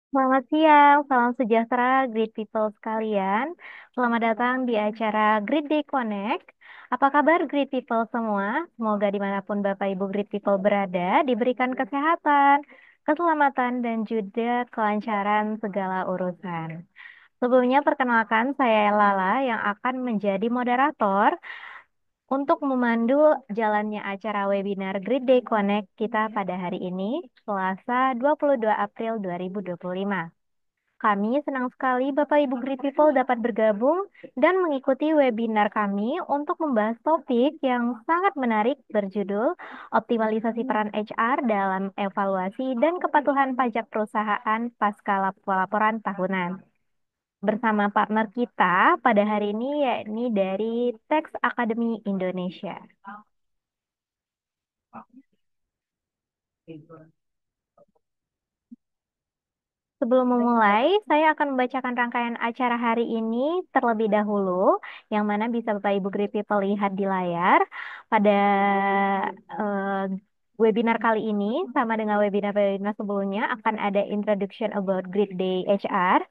Selamat siang, salam sejahtera Great People sekalian. Selamat datang di acara Great Day Connect. Apa kabar Great People semua? Semoga dimanapun Bapak Ibu Great People berada, diberikan kesehatan, keselamatan, dan juga kelancaran segala urusan. Sebelumnya perkenalkan saya Lala yang akan menjadi moderator untuk memandu jalannya acara webinar Great Day Connect kita pada hari ini, Selasa 22 April 2025. Kami senang sekali Bapak Ibu Great People dapat bergabung dan mengikuti webinar kami untuk membahas topik yang sangat menarik berjudul Optimalisasi Peran HR dalam Evaluasi dan Kepatuhan Pajak Perusahaan Pasca Laporan Tahunan. Bersama partner kita pada hari ini yakni dari Tax Academy Indonesia. Sebelum memulai, saya akan membacakan rangkaian acara hari ini terlebih dahulu, yang mana bisa Bapak Ibu Great People lihat di layar. Pada eh, webinar kali ini, sama dengan webinar-webinar sebelumnya, akan ada introduction about Great Day HR,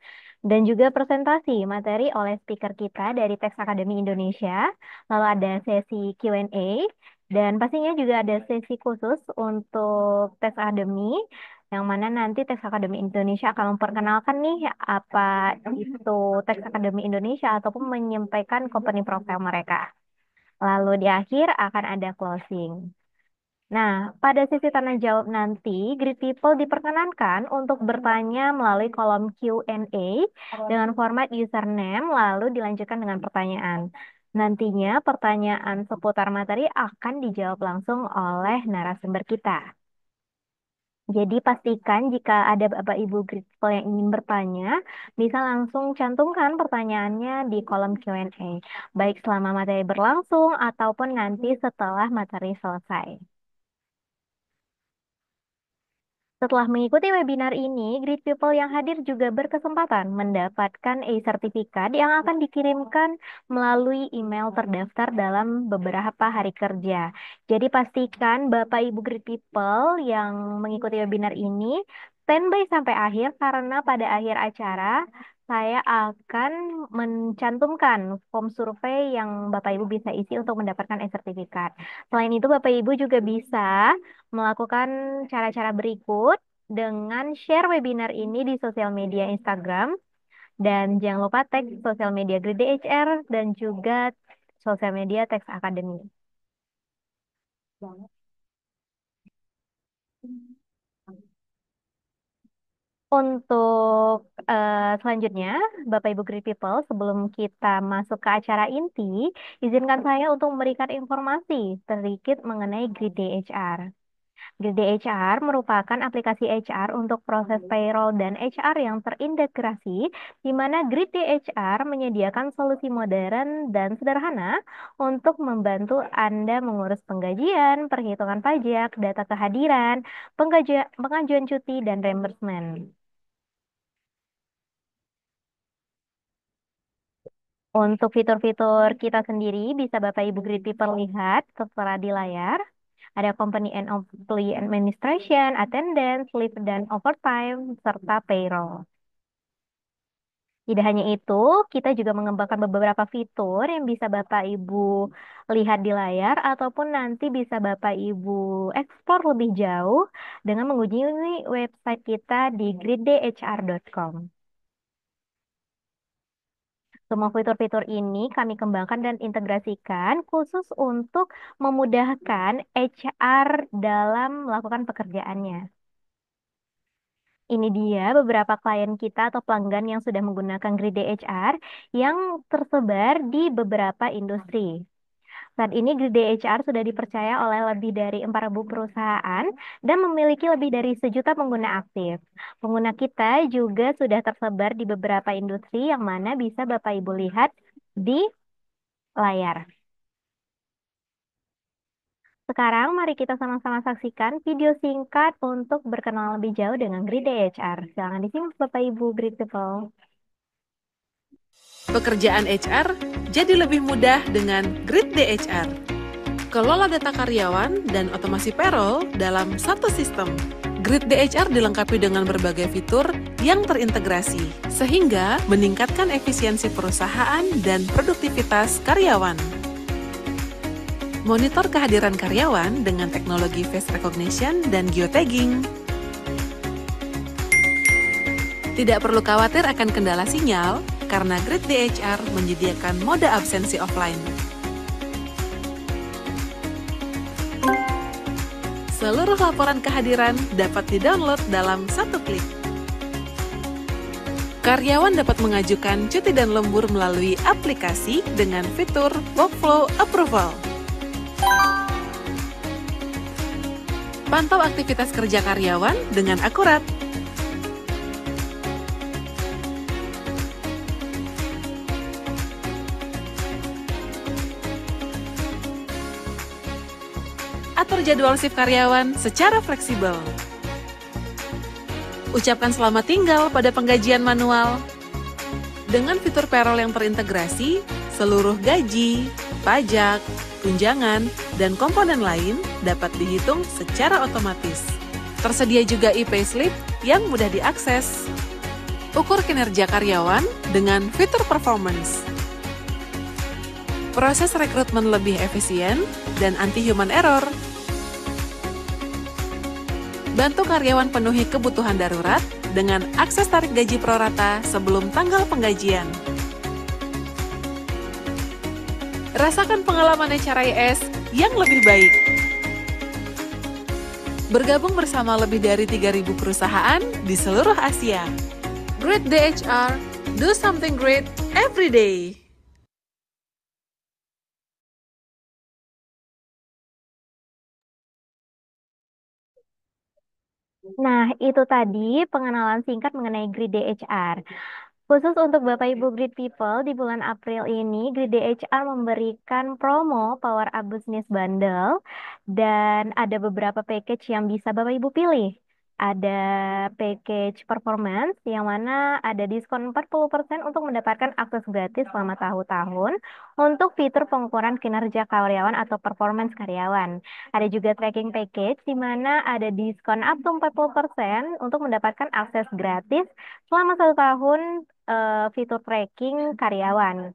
dan juga presentasi materi oleh speaker kita dari Tax Academy Indonesia. Lalu ada sesi Q&A, dan pastinya juga ada sesi khusus untuk Tax Academy yang mana nanti Tax Academy Indonesia akan memperkenalkan nih apa itu Tax Academy Indonesia ataupun menyampaikan company profile mereka. Lalu di akhir akan ada closing. Nah, pada sesi tanya jawab nanti, Great People diperkenankan untuk bertanya melalui kolom Q&A dengan format username, lalu dilanjutkan dengan pertanyaan. Nantinya pertanyaan seputar materi akan dijawab langsung oleh narasumber kita. Jadi pastikan jika ada Bapak Ibu Grateful yang ingin bertanya, bisa langsung cantumkan pertanyaannya di kolom Q&A, baik selama materi berlangsung ataupun nanti setelah materi selesai. Setelah mengikuti webinar ini, Great People yang hadir juga berkesempatan mendapatkan e-sertifikat yang akan dikirimkan melalui email terdaftar dalam beberapa hari kerja. Jadi pastikan Bapak Ibu Great People yang mengikuti webinar ini standby sampai akhir karena pada akhir acara saya akan mencantumkan form survei yang Bapak Ibu bisa isi untuk mendapatkan e-sertifikat. Selain itu, Bapak Ibu juga bisa melakukan cara-cara berikut dengan share webinar ini di sosial media Instagram dan jangan lupa tag sosial media Grid HR dan juga sosial media Tax Academy. Untuk selanjutnya, Bapak Ibu Great People, sebelum kita masuk ke acara inti, izinkan saya untuk memberikan informasi sedikit mengenai Grid HR. Grid HR merupakan aplikasi HR untuk proses payroll dan HR yang terintegrasi, di mana Grid HR menyediakan solusi modern dan sederhana untuk membantu Anda mengurus penggajian, perhitungan pajak, data kehadiran, pengajuan cuti, dan reimbursement. Untuk fitur-fitur kita sendiri bisa Bapak Ibu Grid People lihat tertera di layar. Ada company and employee administration, attendance, leave dan overtime, serta payroll. Tidak hanya itu, kita juga mengembangkan beberapa fitur yang bisa Bapak Ibu lihat di layar ataupun nanti bisa Bapak Ibu eksplor lebih jauh dengan mengunjungi website kita di griddhr.com. Semua fitur-fitur ini kami kembangkan dan integrasikan khusus untuk memudahkan HR dalam melakukan pekerjaannya. Ini dia beberapa klien kita atau pelanggan yang sudah menggunakan Gride HR yang tersebar di beberapa industri. Saat ini Gride HR sudah dipercaya oleh lebih dari 4.000 perusahaan dan memiliki lebih dari 1 juta pengguna aktif. Pengguna kita juga sudah tersebar di beberapa industri yang mana bisa Bapak Ibu lihat di layar. Sekarang mari kita sama-sama saksikan video singkat untuk berkenalan lebih jauh dengan Gride HR. Silakan disimak Bapak Ibu Grid People. Pekerjaan HR jadi lebih mudah dengan Grid HR. Kelola data karyawan dan otomasi payroll dalam satu sistem. Grid DHR dilengkapi dengan berbagai fitur yang terintegrasi, sehingga meningkatkan efisiensi perusahaan dan produktivitas karyawan. Monitor kehadiran karyawan dengan teknologi face recognition dan geotagging. Tidak perlu khawatir akan kendala sinyal, karena Grid DHR menyediakan mode absensi offline. Seluruh laporan kehadiran dapat didownload dalam satu klik. Karyawan dapat mengajukan cuti dan lembur melalui aplikasi dengan fitur Workflow Approval. Pantau aktivitas kerja karyawan dengan akurat. Atur jadwal shift karyawan secara fleksibel. Ucapkan selamat tinggal pada penggajian manual. Dengan fitur payroll yang terintegrasi, seluruh gaji, pajak, tunjangan, dan komponen lain dapat dihitung secara otomatis. Tersedia juga e-payslip yang mudah diakses. Ukur kinerja karyawan dengan fitur performance. Proses rekrutmen lebih efisien dan anti-human error. Bantu karyawan penuhi kebutuhan darurat dengan akses tarik gaji prorata sebelum tanggal penggajian. Rasakan pengalaman HRIS yang lebih baik. Bergabung bersama lebih dari 3.000 perusahaan di seluruh Asia. Grid DHR, do something great every day. Nah, itu tadi pengenalan singkat mengenai Grid DHR. Khusus untuk Bapak Ibu Grid People, di bulan April ini, Grid DHR memberikan promo Power Up Business Bundle dan ada beberapa package yang bisa Bapak Ibu pilih. Ada package performance yang mana ada diskon 40% untuk mendapatkan akses gratis selama tahun-tahun untuk fitur pengukuran kinerja karyawan atau performance karyawan. Ada juga tracking package di mana ada diskon up to 40% untuk mendapatkan akses gratis selama 1 tahun fitur tracking karyawan.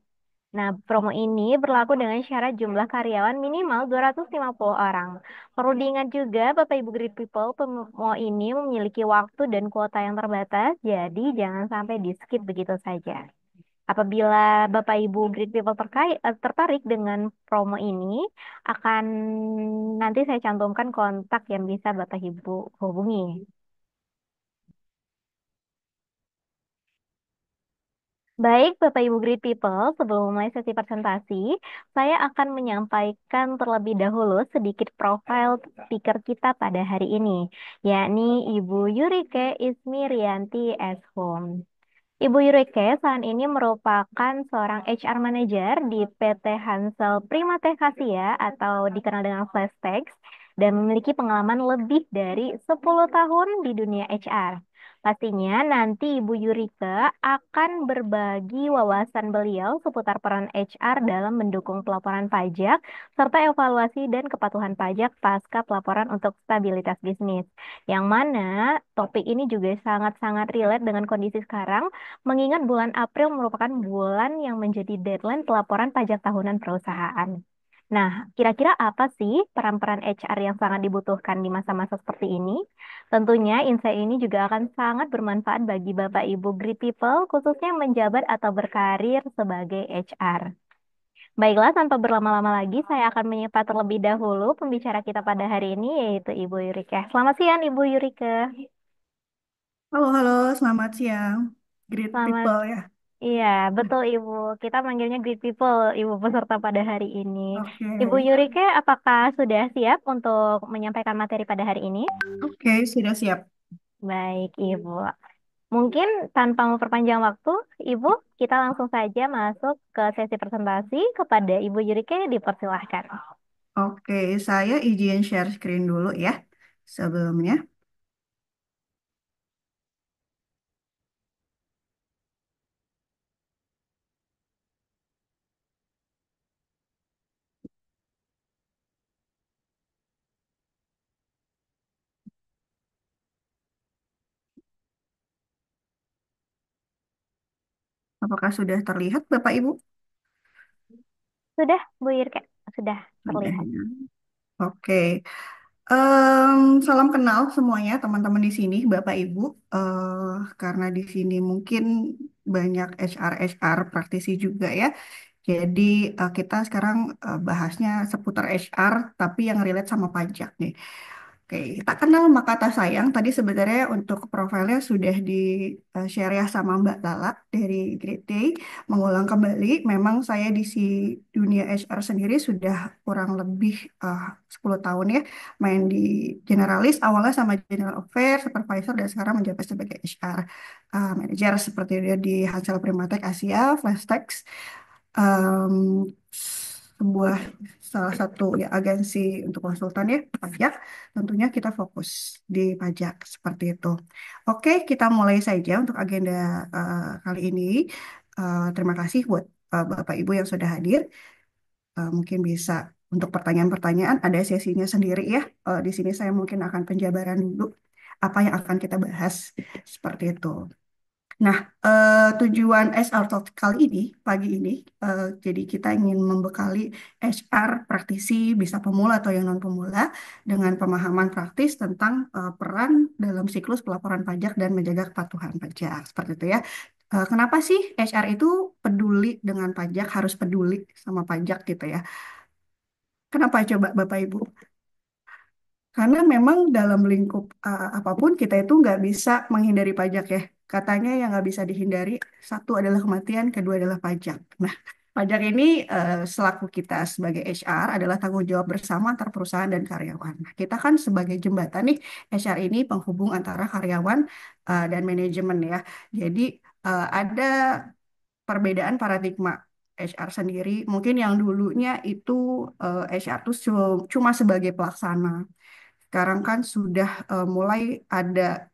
Nah, promo ini berlaku dengan syarat jumlah karyawan minimal 250 orang. Perlu diingat juga, Bapak Ibu Great People, promo ini memiliki waktu dan kuota yang terbatas, jadi jangan sampai di-skip begitu saja. Apabila Bapak Ibu Great People tertarik dengan promo ini, akan nanti saya cantumkan kontak yang bisa Bapak Ibu hubungi. Baik, Bapak Ibu Great People, sebelum mulai sesi presentasi, saya akan menyampaikan terlebih dahulu sedikit profil speaker kita pada hari ini, yakni Ibu Yurike Ismi Rianti S. Home. Ibu Yurike saat ini merupakan seorang HR Manager di PT Hansel Prima Asia atau dikenal dengan Flastex dan memiliki pengalaman lebih dari 10 tahun di dunia HR. Pastinya nanti Ibu Yurika akan berbagi wawasan beliau seputar peran HR dalam mendukung pelaporan pajak serta evaluasi dan kepatuhan pajak pasca pelaporan untuk stabilitas bisnis. Yang mana topik ini juga sangat-sangat relate dengan kondisi sekarang, mengingat bulan April merupakan bulan yang menjadi deadline pelaporan pajak tahunan perusahaan. Nah, kira-kira apa sih peran-peran HR yang sangat dibutuhkan di masa-masa seperti ini? Tentunya insight ini juga akan sangat bermanfaat bagi Bapak Ibu Great People, khususnya yang menjabat atau berkarir sebagai HR. Baiklah, tanpa berlama-lama lagi, saya akan menyapa terlebih dahulu pembicara kita pada hari ini, yaitu Ibu Yurika. Selamat siang, Ibu Yurika. Halo, halo, selamat siang. Great Selamat. people ya. Iya, betul Ibu. Kita manggilnya Great People, Ibu peserta pada hari ini. Oke, Ibu Yurike, apakah sudah siap untuk menyampaikan materi pada hari ini? oke, sudah siap. Baik, Ibu. Mungkin tanpa memperpanjang waktu, Ibu, kita langsung saja masuk ke sesi presentasi. Kepada Ibu Yurike, dipersilahkan. Oke, saya izin share screen dulu ya sebelumnya. Apakah sudah terlihat Bapak Ibu? Sudah, Bu Yurka, sudah Sudah terlihat. ya. Oke. Salam kenal semuanya teman-teman di sini, Bapak Ibu. Karena di sini mungkin banyak HR praktisi juga ya. Jadi kita sekarang bahasnya seputar HR, tapi yang relate sama pajak nih. Oke, tak kenal maka tak sayang. Tadi sebenarnya untuk profilnya sudah di share ya sama Mbak Lala dari Great Day. Mengulang kembali, memang saya di si dunia HR sendiri sudah kurang lebih 10 tahun ya. Main di generalis, awalnya sama general affair, supervisor, dan sekarang menjabat sebagai HR manager seperti dia di Hansel Primatek Asia, Flashtex, em, sebuah salah satu ya agensi untuk konsultan ya pajak. Tentunya kita fokus di pajak seperti itu. Oke, kita mulai saja untuk agenda kali ini. Terima kasih buat Bapak Ibu yang sudah hadir. Mungkin bisa untuk pertanyaan-pertanyaan ada sesinya sendiri ya. Di sini saya mungkin akan penjabaran dulu apa yang akan kita bahas seperti itu. Nah, tujuan SR Talk kali ini, pagi ini, jadi kita ingin membekali HR praktisi, bisa pemula atau yang non-pemula, dengan pemahaman praktis tentang peran dalam siklus pelaporan pajak dan menjaga kepatuhan pajak. Seperti itu ya. Kenapa sih HR itu peduli dengan pajak, harus peduli sama pajak gitu ya? Kenapa coba Bapak Ibu? Karena memang dalam lingkup apapun kita itu nggak bisa menghindari pajak ya. Katanya yang nggak bisa dihindari, satu adalah kematian, kedua adalah pajak. Nah, pajak ini selaku kita sebagai HR adalah tanggung jawab bersama antar perusahaan dan karyawan. Nah, kita kan sebagai jembatan nih, HR ini penghubung antara karyawan dan manajemen ya. Jadi ada perbedaan paradigma HR sendiri. Mungkin yang dulunya itu HR tuh cuma sebagai pelaksana. Sekarang kan sudah mulai ada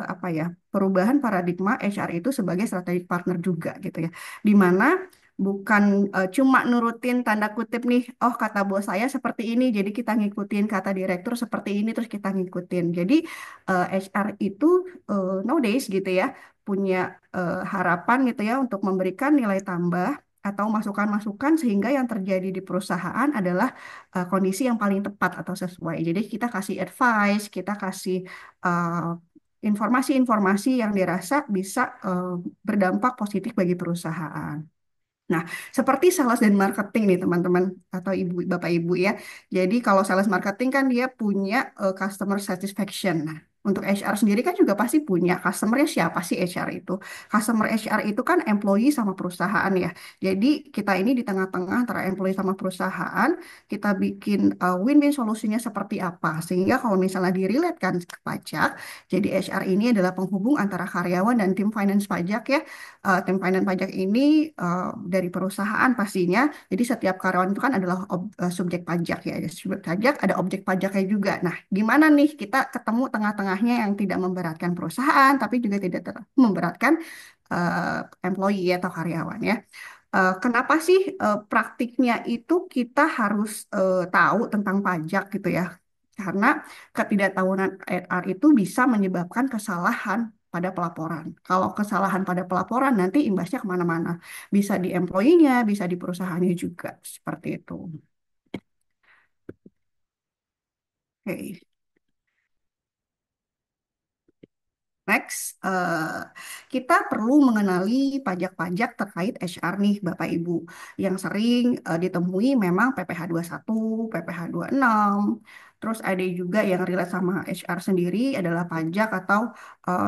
apa ya perubahan paradigma HR itu sebagai strategic partner juga gitu ya, di mana bukan cuma nurutin tanda kutip nih, oh kata bos saya seperti ini, jadi kita ngikutin kata direktur seperti ini terus kita ngikutin. Jadi HR itu nowadays gitu ya punya harapan gitu ya untuk memberikan nilai tambah atau masukan-masukan sehingga yang terjadi di perusahaan adalah kondisi yang paling tepat atau sesuai. Jadi kita kasih advice, kita kasih uh, informasi-informasi yang dirasa bisa berdampak positif bagi perusahaan. Nah, seperti sales dan marketing nih teman-teman atau ibu bapak ibu ya. Jadi kalau sales marketing kan dia punya customer satisfaction. Nah, untuk HR sendiri kan juga pasti punya customernya siapa sih HR itu? Customer HR itu kan employee sama perusahaan ya. Jadi kita ini di tengah-tengah antara employee sama perusahaan, kita bikin win-win solusinya seperti apa? Sehingga kalau misalnya diriletkan ke pajak, jadi HR ini adalah penghubung antara karyawan dan tim finance pajak ya. Tim finance pajak ini dari perusahaan pastinya. Jadi setiap karyawan itu kan adalah subjek pajak ya. Ada subjek pajak, ada objek pajaknya juga. Nah, gimana nih kita ketemu tengah-tengahnya yang tidak memberatkan perusahaan, tapi juga tidak memberatkan employee atau karyawan ya. Kenapa sih praktiknya itu kita harus tahu tentang pajak gitu ya? Karena ketidaktahuan HR itu bisa menyebabkan kesalahan pada pelaporan. Kalau kesalahan pada pelaporan nanti imbasnya kemana-mana. Bisa di employee-nya, bisa di perusahaannya juga. Seperti itu. Oke. Next, kita perlu mengenali pajak-pajak terkait HR nih, Bapak Ibu. Yang sering ditemui memang PPh 21, PPh 26, terus ada juga yang relate sama HR sendiri adalah pajak atau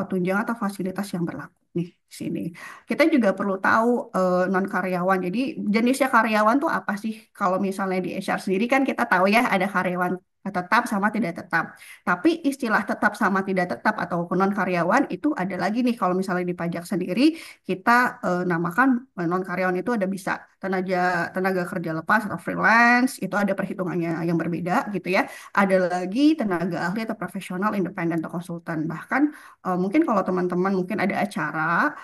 tunjangan atau fasilitas yang berlaku nih di sini. Kita juga perlu tahu non karyawan. Jadi jenisnya karyawan tuh apa sih? Kalau misalnya di HR sendiri kan kita tahu ya ada karyawan tetap sama tidak tetap. Tapi istilah tetap sama tidak tetap atau non karyawan itu ada lagi nih kalau misalnya di pajak sendiri kita namakan non karyawan itu ada bisa tenaga tenaga kerja lepas atau freelance itu ada perhitungannya yang berbeda gitu ya. Ada lagi tenaga ahli atau profesional independen atau konsultan. Bahkan mungkin kalau teman-teman mungkin ada acara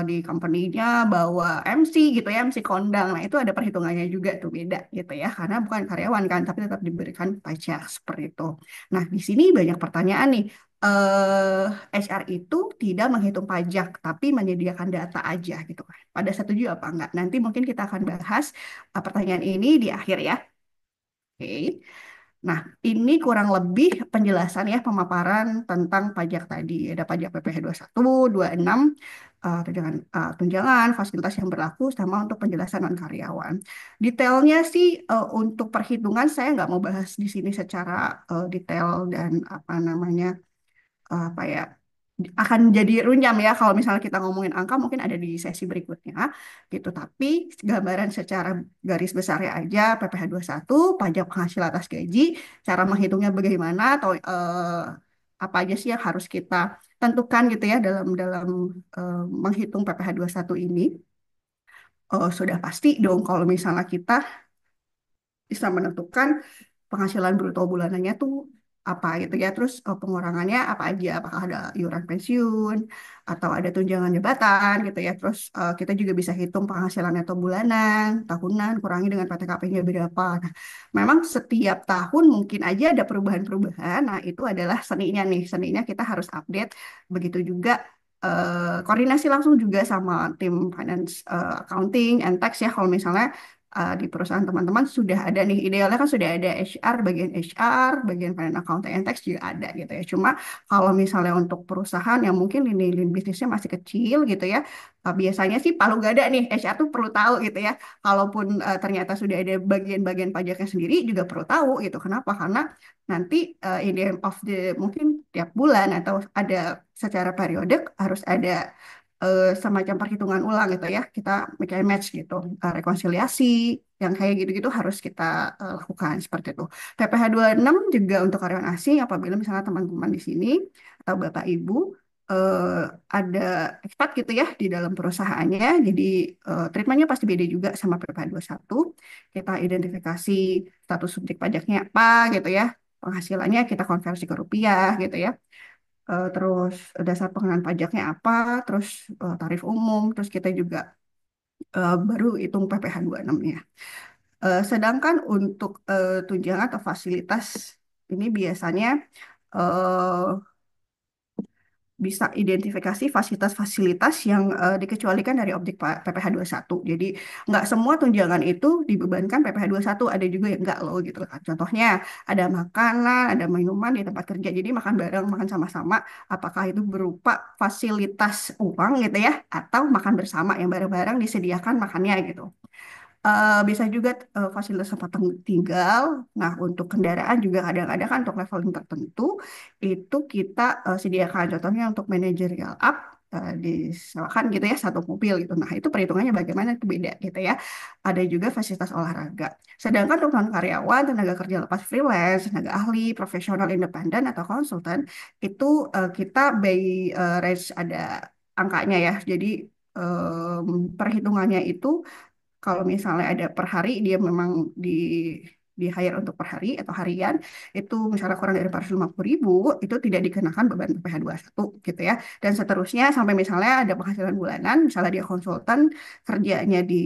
di company-nya bawa MC gitu ya, MC kondang. Nah, itu ada perhitungannya juga tuh beda gitu ya, karena bukan karyawan kan, tapi tetap diberikan pajak seperti itu. Nah, di sini banyak pertanyaan nih. HR itu tidak menghitung pajak, tapi menyediakan data aja gitu kan. Pada setuju apa enggak? Nanti mungkin kita akan bahas pertanyaan ini di akhir ya. Oke. Nah, ini kurang lebih penjelasan ya pemaparan tentang pajak tadi. Ada pajak PPh 21, 26, tunjangan, tunjangan, fasilitas yang berlaku, sama untuk penjelasan non karyawan. Detailnya sih untuk perhitungan saya nggak mau bahas di sini secara detail dan apa namanya apa ya akan jadi runyam ya kalau misalnya kita ngomongin angka mungkin ada di sesi berikutnya gitu. Tapi gambaran secara garis besarnya aja PPh satu pajak penghasilan atas gaji, cara menghitungnya bagaimana atau apa aja sih yang harus kita tentukan gitu ya dalam dalam menghitung PPh satu ini. Sudah pasti dong kalau misalnya kita bisa menentukan penghasilan bruto bulanannya tuh apa gitu ya. Terus pengurangannya apa aja, apakah ada iuran pensiun atau ada tunjangan jabatan gitu ya. Terus kita juga bisa hitung penghasilan neto bulanan, tahunan, kurangi dengan PTKP-nya berapa. Nah, memang setiap tahun mungkin aja ada perubahan-perubahan. Nah, itu adalah seninya nih. Seninya kita harus update. Begitu juga koordinasi langsung juga sama tim finance, accounting, and tax ya kalau misalnya di perusahaan teman-teman sudah ada nih idealnya kan sudah ada HR, bagian finance accounting and tax juga ada gitu ya. Cuma kalau misalnya untuk perusahaan yang mungkin lini bisnisnya masih kecil gitu ya, biasanya sih palu gada nih HR tuh perlu tahu gitu ya. Kalaupun ternyata sudah ada bagian-bagian pajaknya sendiri juga perlu tahu gitu. Kenapa? Karena nanti in the end of the mungkin tiap bulan atau ada secara periodik harus ada semacam perhitungan ulang gitu ya. Kita bikin match gitu, rekonsiliasi yang kayak gitu-gitu harus kita lakukan seperti itu. PPh 26 juga untuk karyawan asing apabila misalnya teman-teman di sini atau Bapak Ibu eh, ada expat gitu ya di dalam perusahaannya. Jadi treatmentnya pasti beda juga sama PPh 21. Kita identifikasi status subjek pajaknya apa gitu ya. Penghasilannya kita konversi ke rupiah gitu ya. Terus dasar pengenaan pajaknya apa, terus tarif umum, terus kita juga baru hitung PPh 26-nya. Sedangkan untuk tunjangan atau fasilitas ini biasanya eh, bisa identifikasi fasilitas-fasilitas yang dikecualikan dari objek PPh 21. Jadi nggak semua tunjangan itu dibebankan PPh 21, ada juga yang nggak loh gitu kan. Contohnya ada makanan, ada minuman di tempat kerja. Jadi makan bareng, makan sama-sama, apakah itu berupa fasilitas uang gitu ya, atau makan bersama yang bareng-bareng disediakan makannya gitu. Bisa juga fasilitas tempat tinggal. Nah, untuk kendaraan juga kadang-kadang kan untuk leveling tertentu itu kita sediakan. Contohnya untuk managerial up disewakan gitu ya satu mobil gitu. Nah, itu perhitungannya bagaimana itu beda gitu ya. Ada juga fasilitas olahraga. Sedangkan untuk non karyawan, tenaga kerja lepas freelance, tenaga ahli, profesional independen atau konsultan itu kita by range ada angkanya ya. Jadi perhitungannya itu kalau misalnya ada per hari dia memang di hire untuk per hari atau harian itu misalnya kurang dari 450.000 itu tidak dikenakan beban PPh satu gitu ya. Dan seterusnya sampai misalnya ada penghasilan bulanan, misalnya dia konsultan kerjanya di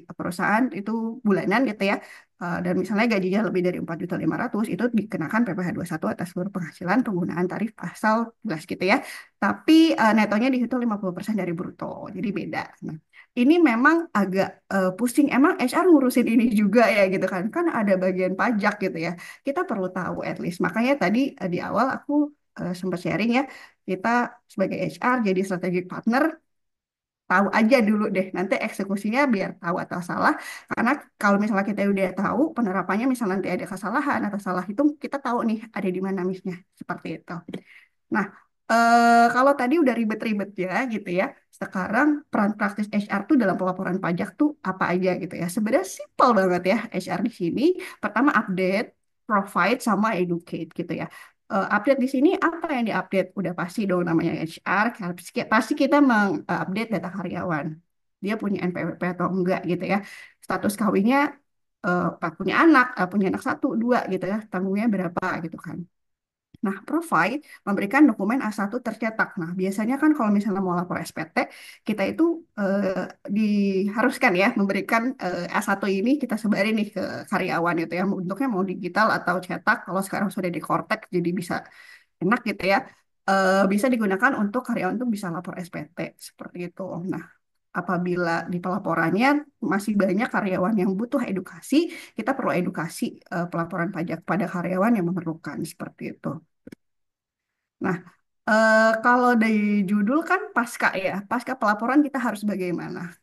perusahaan itu bulanan gitu ya. Dan misalnya gajinya lebih dari 4.500.000 itu dikenakan PPh satu atas seluruh penghasilan penggunaan tarif pasal 11 gitu ya. Tapi netonya dihitung 50% dari bruto. Jadi beda. Nah, ini memang agak pusing. Emang HR ngurusin ini juga ya gitu kan? Kan ada bagian pajak gitu ya. Kita perlu tahu at least. Makanya tadi di awal aku sempat sharing ya, kita sebagai HR jadi strategic partner tahu aja dulu deh. Nanti eksekusinya biar tahu atau salah. Karena kalau misalnya kita udah tahu penerapannya, misalnya nanti ada kesalahan atau salah hitung, kita tahu nih ada di mana miss-nya. Seperti itu. Nah, kalau tadi udah ribet-ribet ya gitu ya, sekarang peran praktis HR tuh dalam pelaporan pajak tuh apa aja gitu ya. Sebenarnya simpel banget ya HR di sini. Pertama update, provide, sama educate gitu ya. Update di sini apa yang diupdate? Udah pasti dong namanya HR, pasti kita mengupdate data karyawan. Dia punya NPWP atau enggak gitu ya. Status kawinnya, punya anak, punya anak satu, dua gitu ya. Tanggungnya berapa gitu kan. Nah, provide memberikan dokumen A1 tercetak. Nah, biasanya kan kalau misalnya mau lapor SPT, kita itu diharuskan ya memberikan A1 ini kita sebarin nih ke karyawan gitu ya. Bentuknya mau digital atau cetak. Kalau sekarang sudah di Cortex, jadi bisa enak gitu ya. bisa digunakan untuk karyawan itu bisa lapor SPT seperti itu. Nah, apabila di pelaporannya masih banyak karyawan yang butuh edukasi, kita perlu edukasi pelaporan pajak pada karyawan yang memerlukan seperti itu. Nah, kalau dari judul kan pasca ya, pasca pelaporan kita harus bagaimana?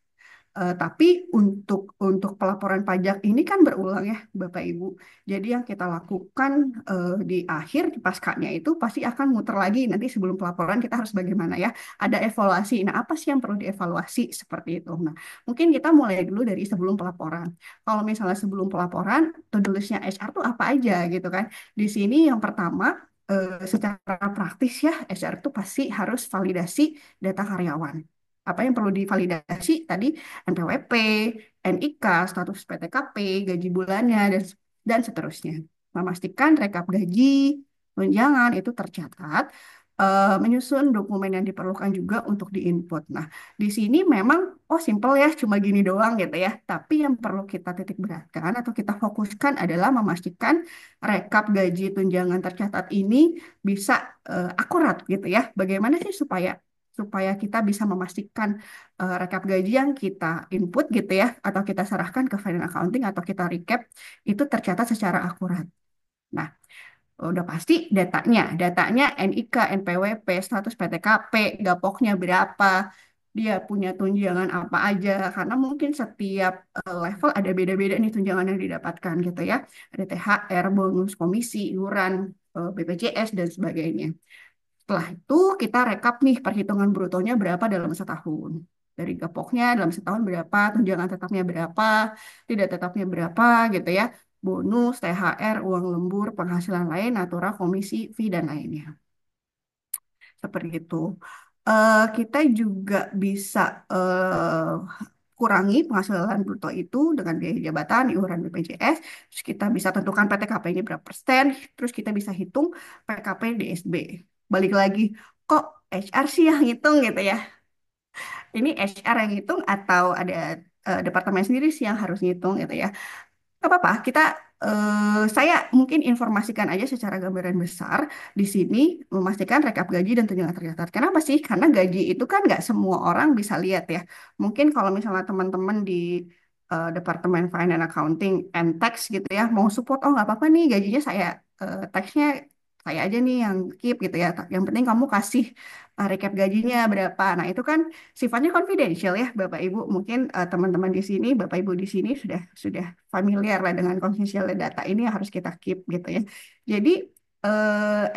Tapi untuk pelaporan pajak ini kan berulang ya, Bapak Ibu. Jadi yang kita lakukan di akhir di paskanya itu pasti akan muter lagi nanti sebelum pelaporan kita harus bagaimana ya. Ada evaluasi. Nah, apa sih yang perlu dievaluasi seperti itu? Nah, mungkin kita mulai dulu dari sebelum pelaporan. Kalau misalnya sebelum pelaporan, to-do list-nya HR tuh apa aja gitu kan. Di sini yang pertama secara praktis ya, HR itu pasti harus validasi data karyawan. Apa yang perlu divalidasi tadi NPWP, NIK, status PTKP, gaji bulannya, dan seterusnya. Memastikan rekap gaji, tunjangan itu tercatat, menyusun dokumen yang diperlukan juga untuk diinput. Nah, di sini memang, oh simple ya, cuma gini doang gitu ya. Tapi yang perlu kita titik beratkan atau kita fokuskan adalah memastikan rekap gaji tunjangan tercatat ini bisa akurat gitu ya. Bagaimana sih supaya supaya kita bisa memastikan rekap gaji yang kita input gitu ya, atau kita serahkan ke finance accounting atau kita recap itu tercatat secara akurat. Nah, udah pasti datanya NIK, NPWP, status PTKP, gapoknya berapa, dia punya tunjangan apa aja, karena mungkin setiap level ada beda-beda nih tunjangan yang didapatkan gitu ya. Ada THR, bonus, komisi, iuran, BPJS, dan sebagainya. Setelah itu kita rekap nih perhitungan brutonya berapa dalam setahun. Dari gapoknya dalam setahun berapa, tunjangan tetapnya berapa, tidak tetapnya berapa gitu ya. Bonus, THR, uang lembur, penghasilan lain, natural, komisi, fee, dan lainnya. Seperti itu. Kita juga bisa kurangi penghasilan bruto itu dengan biaya jabatan, iuran BPJS, terus kita bisa tentukan PTKP-nya berapa persen, terus kita bisa hitung PKP DSB. Balik lagi, kok HR sih yang hitung gitu ya? Ini HR yang hitung atau ada departemen sendiri sih yang harus ngitung gitu ya? Gak apa-apa, saya mungkin informasikan aja secara gambaran besar di sini memastikan rekap gaji dan tunjangan tercatat. Kenapa sih? Karena gaji itu kan nggak semua orang bisa lihat ya. Mungkin kalau misalnya teman-teman di Departemen Finance Accounting and Tax gitu ya mau support, oh nggak apa-apa nih gajinya saya taxnya saya aja nih yang keep gitu ya. Yang penting kamu kasih recap gajinya berapa. Nah itu kan sifatnya confidential ya Bapak Ibu. Mungkin teman-teman di sini, Bapak Ibu di sini sudah familiar lah dengan confidential data ini yang harus kita keep gitu ya. Jadi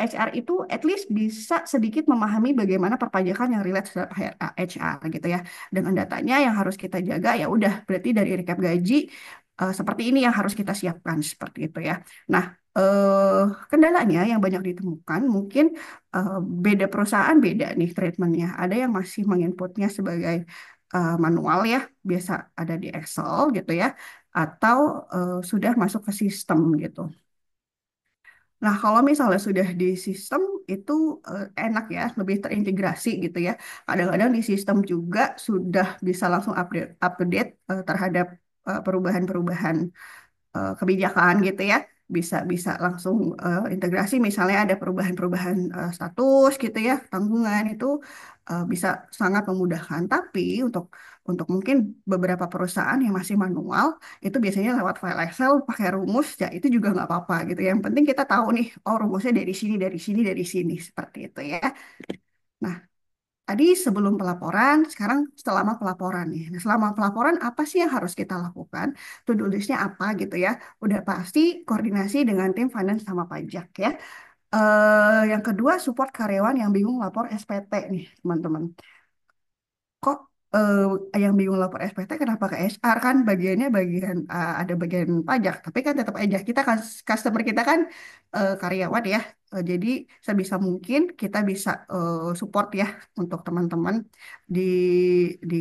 HR itu at least bisa sedikit memahami bagaimana perpajakan yang relate terhadap HR gitu ya. Dengan datanya yang harus kita jaga ya udah berarti dari recap gaji seperti ini yang harus kita siapkan seperti itu ya. Nah, kendalanya yang banyak ditemukan mungkin beda perusahaan beda nih treatmentnya. Ada yang masih menginputnya sebagai manual ya, biasa ada di Excel gitu ya, atau sudah masuk ke sistem gitu. Nah, kalau misalnya sudah di sistem itu enak ya, lebih terintegrasi gitu ya. Kadang-kadang di sistem juga sudah bisa langsung update terhadap perubahan-perubahan kebijakan gitu ya, bisa bisa langsung integrasi misalnya ada perubahan-perubahan status gitu ya, tanggungan itu bisa sangat memudahkan. Tapi untuk mungkin beberapa perusahaan yang masih manual itu biasanya lewat file Excel pakai rumus ya itu juga nggak apa-apa gitu. Yang penting kita tahu nih, oh rumusnya dari sini dari sini dari sini seperti itu ya. Nah, tadi sebelum pelaporan, sekarang selama pelaporan nih. Nah, selama pelaporan apa sih yang harus kita lakukan? To-do list-nya apa gitu ya? Udah pasti koordinasi dengan tim finance sama pajak ya. Yang kedua, support karyawan yang bingung lapor SPT nih, teman-teman. Kok yang bingung lapor SPT kenapa ke HR kan bagiannya bagian ada bagian pajak, tapi kan tetap aja kita kan customer kita kan karyawan ya. Jadi sebisa mungkin kita bisa support ya untuk teman-teman di di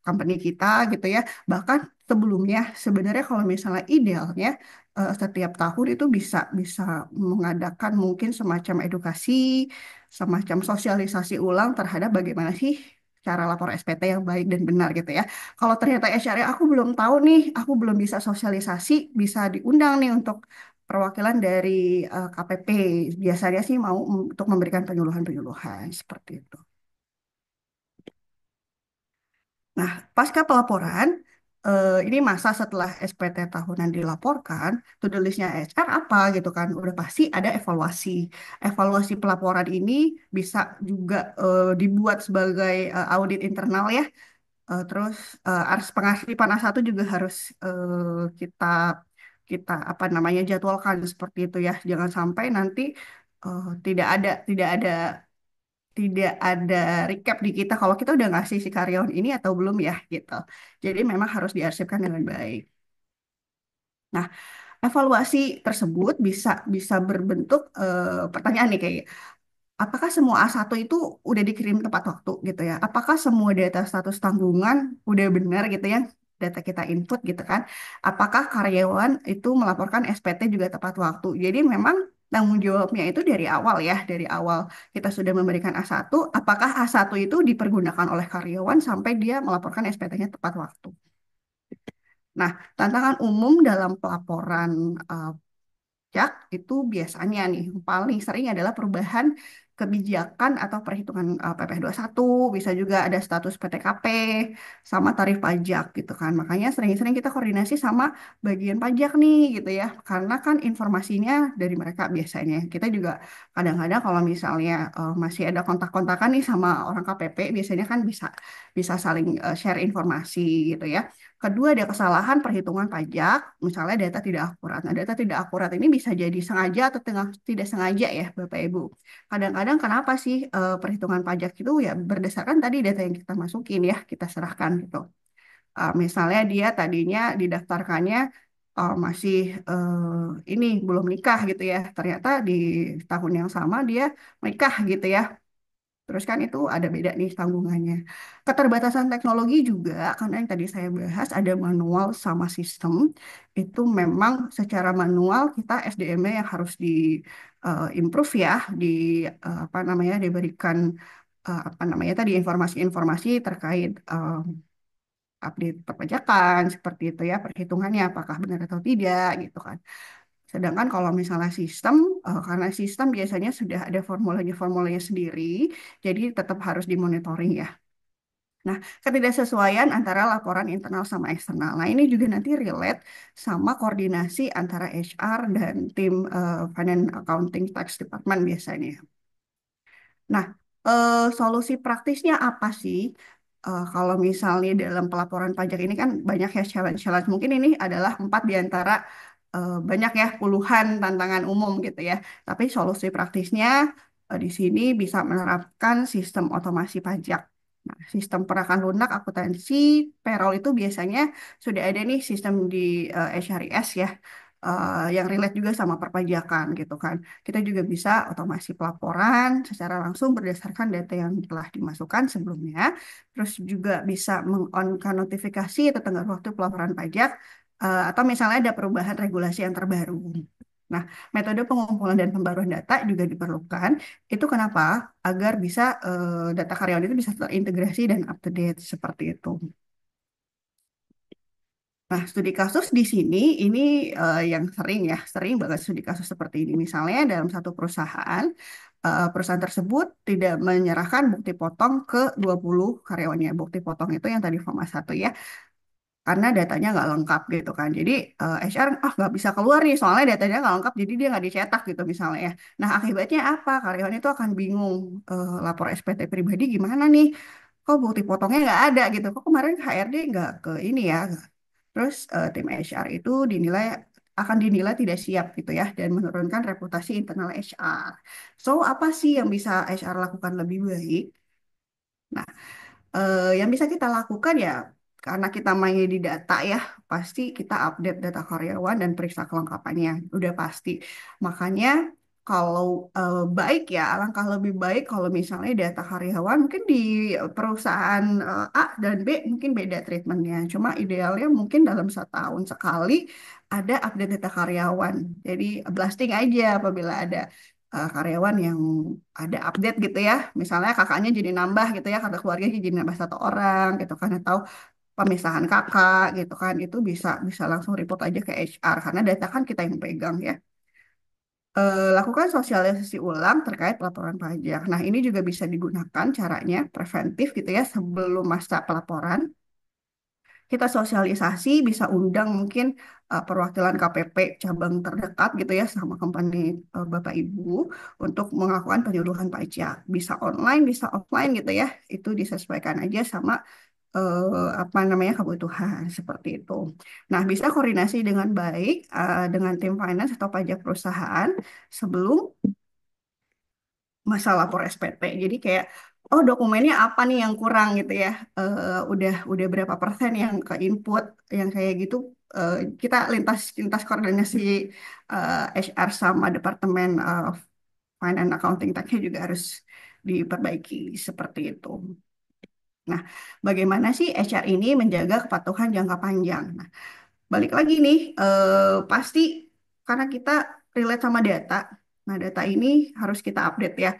company kita gitu ya. Bahkan sebelumnya sebenarnya kalau misalnya idealnya setiap tahun itu bisa bisa mengadakan mungkin semacam edukasi, semacam sosialisasi ulang terhadap bagaimana sih cara lapor SPT yang baik dan benar gitu ya. Kalau ternyata HR aku belum tahu nih, aku belum bisa sosialisasi, bisa diundang nih untuk perwakilan dari KPP. Biasanya sih mau untuk memberikan penyuluhan-penyuluhan seperti itu. Nah, pasca pelaporan, ini masa setelah SPT tahunan dilaporkan, to-do list-nya HR apa gitu kan. Udah pasti ada evaluasi. Evaluasi pelaporan ini bisa juga dibuat sebagai audit internal ya. Terus pengarsipan A1 juga harus kita kita apa namanya jadwalkan seperti itu ya. Jangan sampai nanti tidak ada recap di kita kalau kita udah ngasih si karyawan ini atau belum ya gitu. Jadi memang harus diarsipkan dengan baik. Nah, evaluasi tersebut bisa bisa berbentuk pertanyaan nih kayak apakah semua A1 itu udah dikirim tepat waktu gitu ya? Apakah semua data status tanggungan udah benar gitu ya? Data kita input gitu kan? Apakah karyawan itu melaporkan SPT juga tepat waktu? Jadi memang tanggung jawabnya itu dari awal ya, dari awal kita sudah memberikan A1, apakah A1 itu dipergunakan oleh karyawan sampai dia melaporkan SPT-nya tepat waktu? Nah, tantangan umum dalam pelaporan eh, pajak itu biasanya nih paling sering adalah perubahan kebijakan atau perhitungan PPh satu bisa juga ada status PTKP, sama tarif pajak gitu kan. Makanya sering-sering kita koordinasi sama bagian pajak nih gitu ya. Karena kan informasinya dari mereka biasanya. Kita juga kadang-kadang kalau misalnya masih ada kontak-kontakan nih sama orang KPP, biasanya kan bisa bisa saling share informasi gitu ya. Kedua, ada kesalahan perhitungan pajak, misalnya data tidak akurat. Nah, data tidak akurat ini bisa jadi sengaja atau tidak sengaja ya, Bapak Ibu. Kadang-kadang kenapa sih perhitungan pajak itu ya berdasarkan tadi data yang kita masukin ya, kita serahkan gitu. Misalnya dia tadinya didaftarkannya masih ini belum nikah gitu ya, ternyata di tahun yang sama dia menikah gitu ya. Terus kan itu ada beda nih tanggungannya. Keterbatasan teknologi juga, karena yang tadi saya bahas ada manual sama sistem. Itu memang secara manual kita SDM-nya yang harus di improve ya, di apa namanya diberikan apa namanya tadi informasi-informasi terkait update perpajakan seperti itu ya, perhitungannya apakah benar atau tidak gitu kan. Sedangkan kalau misalnya sistem, karena sistem biasanya sudah ada formulanya-formulanya sendiri, jadi tetap harus dimonitoring ya. Nah, ketidaksesuaian antara laporan internal sama eksternal. Nah, ini juga nanti relate sama koordinasi antara HR dan tim Finance Accounting Tax Department biasanya. Nah, solusi praktisnya apa sih? Kalau misalnya dalam pelaporan pajak ini kan banyak ya challenge-challenge. Mungkin ini adalah 4 di antara banyak ya puluhan tantangan umum gitu ya. Tapi solusi praktisnya di sini bisa menerapkan sistem otomasi pajak. Nah, sistem perahkan lunak akuntansi payroll itu biasanya sudah ada nih sistem di HRIS ya. Yang relate juga sama perpajakan gitu kan. Kita juga bisa otomasi pelaporan secara langsung berdasarkan data yang telah dimasukkan sebelumnya. Terus juga bisa meng-on-kan notifikasi atau tenggat waktu pelaporan pajak atau misalnya ada perubahan regulasi yang terbaru. Nah, metode pengumpulan dan pembaruan data juga diperlukan. Itu kenapa? Agar bisa data karyawan itu bisa terintegrasi dan up to date seperti itu. Nah, studi kasus di sini ini yang sering ya, sering banget studi kasus seperti ini. Misalnya dalam satu perusahaan, perusahaan tersebut tidak menyerahkan bukti potong ke 20 karyawannya. Bukti potong itu yang tadi format satu ya, karena datanya nggak lengkap gitu kan. Jadi HR nggak bisa keluar nih, soalnya datanya nggak lengkap, jadi dia nggak dicetak gitu misalnya ya. Nah, akibatnya apa? Karyawan itu akan bingung, lapor SPT pribadi gimana nih? Kok bukti potongnya nggak ada gitu? Kok kemarin HRD nggak ke ini ya? Terus tim HR itu akan dinilai tidak siap gitu ya dan menurunkan reputasi internal HR. So, apa sih yang bisa HR lakukan lebih baik? Nah, yang bisa kita lakukan ya karena kita main di data ya, pasti kita update data karyawan dan periksa kelengkapannya, udah pasti. Makanya kalau baik ya, alangkah lebih baik kalau misalnya data karyawan mungkin di perusahaan A dan B mungkin beda treatmentnya. Cuma idealnya mungkin dalam 1 tahun sekali ada update data karyawan. Jadi blasting aja apabila ada karyawan yang ada update gitu ya. Misalnya kakaknya jadi nambah gitu ya, kakak keluarganya jadi nambah 1 orang gitu kan, atau pemisahan kakak gitu kan, itu bisa bisa langsung report aja ke HR karena data kan kita yang pegang ya. Lakukan sosialisasi ulang terkait pelaporan pajak. Nah, ini juga bisa digunakan caranya preventif gitu ya sebelum masa pelaporan. Kita sosialisasi, bisa undang mungkin perwakilan KPP cabang terdekat gitu ya sama company Bapak Ibu untuk melakukan penyuluhan pajak. Bisa online, bisa offline gitu ya. Itu disesuaikan aja sama apa namanya kebutuhan seperti itu. Nah, bisa koordinasi dengan baik dengan tim finance atau pajak perusahaan sebelum masa lapor SPT. Jadi kayak oh dokumennya apa nih yang kurang gitu ya. Udah berapa persen yang ke input yang kayak gitu. Kita lintas lintas koordinasi HR sama departemen finance accounting taxnya juga harus diperbaiki seperti itu. Nah, bagaimana sih HR ini menjaga kepatuhan jangka panjang? Nah, balik lagi nih, pasti karena kita relate sama data. Nah, data ini harus kita update ya.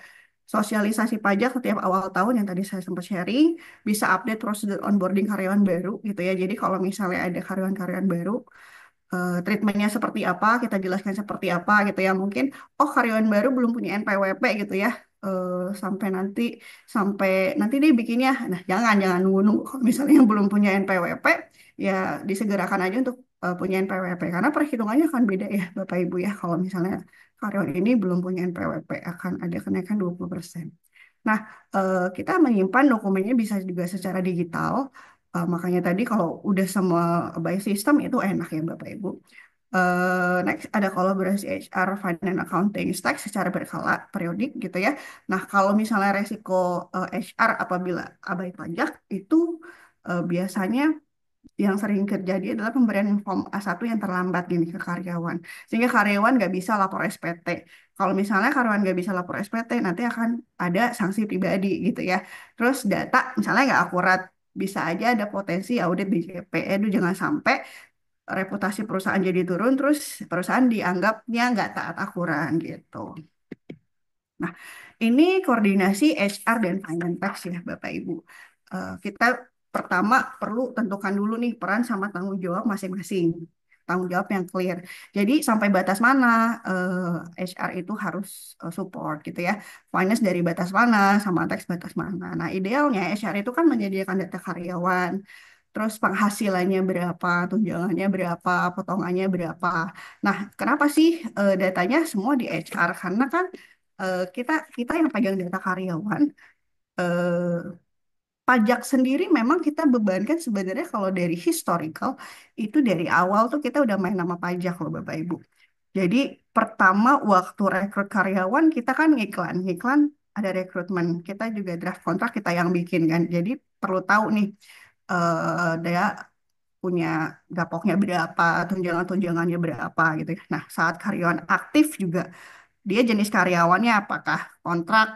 Sosialisasi pajak setiap awal tahun yang tadi saya sempat sharing, bisa update prosedur onboarding karyawan baru gitu ya. Jadi kalau misalnya ada karyawan-karyawan baru, treatmentnya seperti apa, kita jelaskan seperti apa gitu ya. Mungkin, oh karyawan baru belum punya NPWP gitu ya. Sampai sampai nanti dia bikinnya. Nah, jangan nunggu-nunggu. Kalau misalnya yang belum punya NPWP, ya disegerakan aja untuk punya NPWP. Karena perhitungannya akan beda ya, Bapak Ibu ya. Kalau misalnya karyawan ini belum punya NPWP, akan ada kenaikan 20%. Nah, kita menyimpan dokumennya bisa juga secara digital. Makanya tadi kalau udah semua by system itu enak ya Bapak Ibu. Next ada kolaborasi HR, Finance, Accounting, Tax secara berkala, periodik gitu ya. Nah, kalau misalnya resiko HR apabila abai pajak itu biasanya yang sering terjadi adalah pemberian form A1 yang terlambat gini ke karyawan. Sehingga karyawan nggak bisa lapor SPT. Kalau misalnya karyawan nggak bisa lapor SPT, nanti akan ada sanksi pribadi gitu ya. Terus data misalnya nggak akurat, bisa aja ada potensi audit BJP. Itu jangan sampai reputasi perusahaan jadi turun, terus perusahaan dianggapnya nggak taat akuran gitu. Nah, ini koordinasi HR dan finance tax ya, Bapak Ibu. Kita pertama perlu tentukan dulu nih peran sama tanggung jawab masing-masing. Tanggung jawab yang clear. Jadi sampai batas mana HR itu harus support gitu ya. Finance dari batas mana, sama tax batas mana. Nah, idealnya HR itu kan menyediakan data karyawan, terus penghasilannya berapa, tunjangannya berapa, potongannya berapa. Nah, kenapa sih datanya semua di HR? Karena kan kita kita yang pegang data karyawan, eh, pajak sendiri memang kita bebankan sebenarnya kalau dari historical itu dari awal tuh kita udah main nama pajak loh Bapak Ibu. Jadi pertama waktu rekrut karyawan kita kan ngiklan ada rekrutmen, kita juga draft kontrak kita yang bikin kan. Jadi perlu tahu nih dia punya gapoknya berapa, tunjangannya berapa gitu ya. Nah, saat karyawan aktif juga dia jenis karyawannya apakah kontrak,